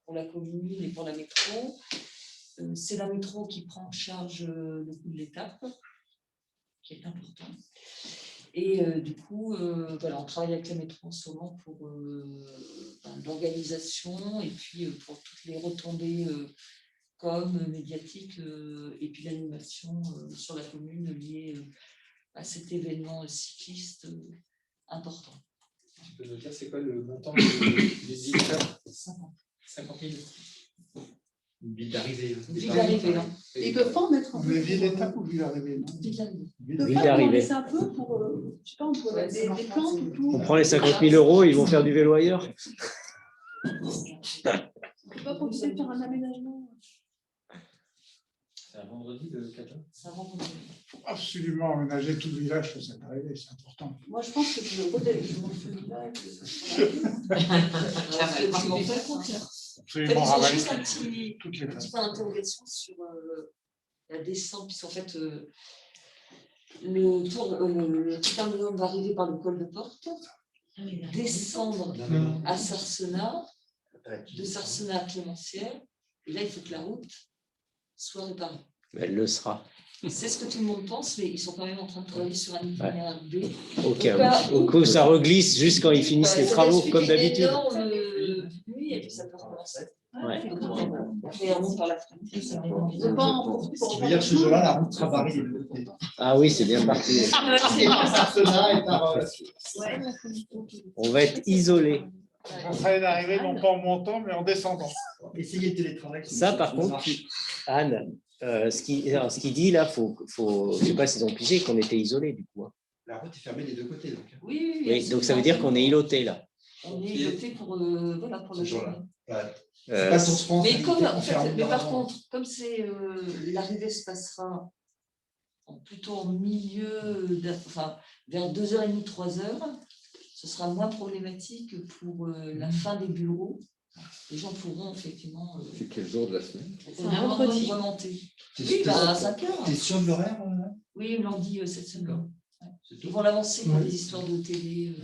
pour la commune et pour la métro. C'est la métro qui prend en charge le coût de l'étape, qui est important. Et du coup, voilà, on travaille avec la métro en ce moment pour l'organisation et puis pour toutes les retombées comme médiatiques et puis l'animation sur la commune liée à cet événement cycliste important. Tu peux nous dire c'est quoi le montant des visiteurs? 50 000. Une ville d'arrivée. Ville d'arrivée, non. Ils ne peuvent pas en mettre un peu. Mais ville d'étape ou ville d'arrivée? Ville d'arrivée. Ville d'arrivée. C'est un peu pour, je sais pas, on peut mettre des plantes ou tout. On prend les 50 000 €, ils vont faire du vélo ailleurs. On peut pas proposer de faire un aménagement. C'est un vendredi le 4 juin? C'est un vendredi. Absolument aménager tout le village pour cette arrivée, c'est important. Moi, je pense que je refais le village. Absolument ravaler juste un petit toutes les point d'interrogation sur la descente, puisqu'en fait, le critérium va arriver par le col de Porte, descendre à Sarcenat, de Sarcenat à Clémentiel, et là, il faut que la route soit réparée. Elle le sera. C'est ce que tout le monde pense, mais ils sont quand même en train de travailler sur un itinéraire B. Au cas où ça reglisse juste quand ils finissent les travaux, comme d'habitude. Oui, et puis ça peut recommencer. Ouais. Et on monte par la fenêtre. Je veux dire que ce jour-là, la route sera barrée des deux côtés. Ah oui, c'est bien parti. C'est par Sarcenat et par... On va être isolés. On serait d'arriver non pas en montant, mais en descendant. Essayez le télétravail. Ça, par contre, Anne, ce qu'il dit là, je ne sais pas s'ils ont pigé qu'on était isolés du coup. La route est fermée des deux côtés. Donc, oui, donc ça veut dire qu'on est îlotés là. On est îlotés pour le jour-là. Pas sur France, mais par contre, comme c'est l'arrivée se passera plutôt en milieu, vers 2h30, 3h, ce sera moins problématique pour la fin des bureaux. Les gens pourront effectivement. C'est quel jour de la semaine? C'est un vendredi remonter. Oui, à 5h. T'es sûr de l'horaire? Oui, on l'a dit cette semaine. Ils vont l'avancer pour des histoires de télé.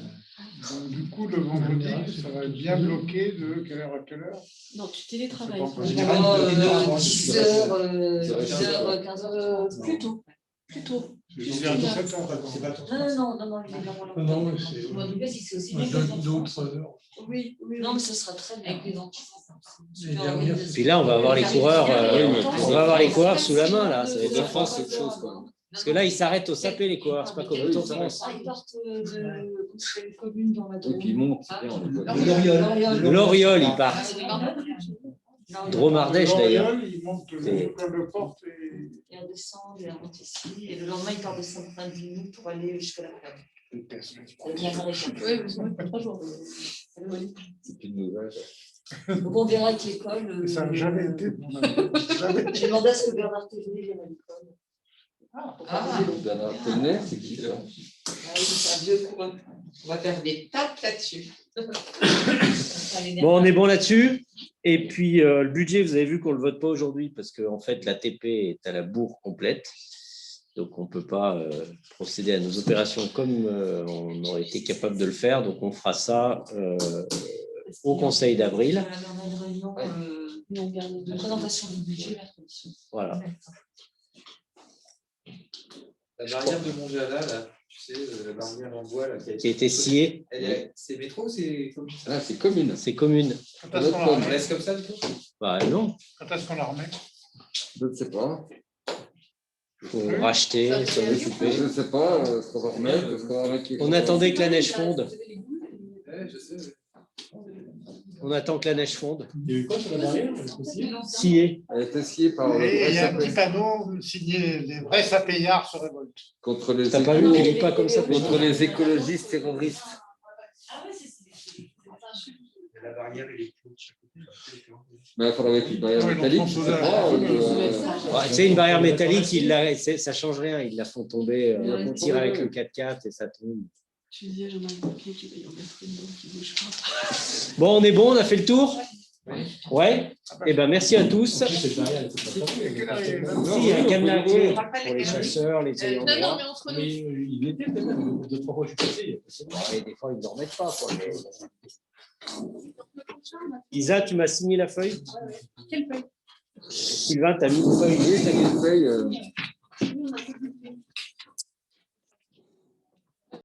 Donc, du coup, le vendredi, ça va être bien bloqué de quelle heure à quelle heure? Non, tu télétravailles. En général, 10h, 15h, plus tôt. Plus tôt. 17h, d'accord. Non, il est vraiment là. Non, c'est aussi d'autres heures. Oui. Non, mais ce sera très bien. Puis là, on va avoir les coureurs, on va avoir les coureurs sous la main là. Ça va être France, c'est autre chose quoi. Parce que là, ils s'arrêtent au sapé les coureurs, c'est pas comme le Tour de France. Ils partent de une commune dans la Et puis ils montent, c'est bien. De l'Oriole, ils partent. Dromardèche d'ailleurs. Ils montent le col de Porte et ils redescendent, ils remontent ici. Et le lendemain, ils partent de Saint-Martin-de-Vignoux pour aller jusqu'à la ferme. Oui, vous sont pour 3 jours. C'est une nouvelle. Donc on verra avec l'école. ça n'a jamais été. J'ai demandé à ce que Bernard Thévenet vienne à l'école. Bernard Thévenet, c'est qui ça? C'est un vieux coureur. On va faire des tapes là-dessus. Bon, on est bon là-dessus. Et puis, le budget, vous avez vu qu'on ne le vote pas aujourd'hui parce qu'en fait, la TP est à la bourre complète. Donc, on ne peut pas procéder à nos opérations comme on aurait été capable de le faire. Donc, on fera ça au Conseil d'avril. La présentation du budget, mercredi. Voilà. La barrière de Montjala, là, tu sais, la barrière en bois là, qui a été sciée. C'est métro ou c'est commune? Ah, c'est commune. C'est commune. Quand est-ce qu'on la On remet? laisse comme ça, du coup? Bah, non. Quand est-ce qu'on la remet? Je ne sais pas. Il faut racheter, s'en occuper. Je ne sais pas ce qu'on va remettre. Ce qu'on va remettre. On attendait que la neige fonde. Ouais, je sais. On attend que la neige fonde. Il y a eu quoi sur la barrière? Sciée. Elle a été sciée par le Et il y a un vrai petit panneau signé les vrais sapéillards se révoltent. contre les T'as pas vu qu'il n'est pas comme ça? contre les écologistes terroristes. Ah ouais, c'est La barrière, elle est close de chaque côté. Mais il faudra mettre une barrière Oui, métallique. donc, Je sais pas, Ouais, tu sais, une barrière métallique, ça ne change rien. Ils la font tomber, on tire avec le 4x4 et ça tombe. Tu disais, j'en ai un papier, tu vas y en mettre une donc qui bouge pas. Bon, on est bon, on a fait le tour? Ouais. Eh ben, merci à tous. Si, il y a un cadenas à clé pour les chasseurs, les ayants Non, non, droit. mais entre nous. Mais il était quand même, 2-3 fois je suis passé. Et des fois, ils ne le remettent pas. Quoi. Isa, tu m'as signé la feuille? Quelle feuille? Sylvain, tu as mis une feuille. oui, t'as mis une feuille.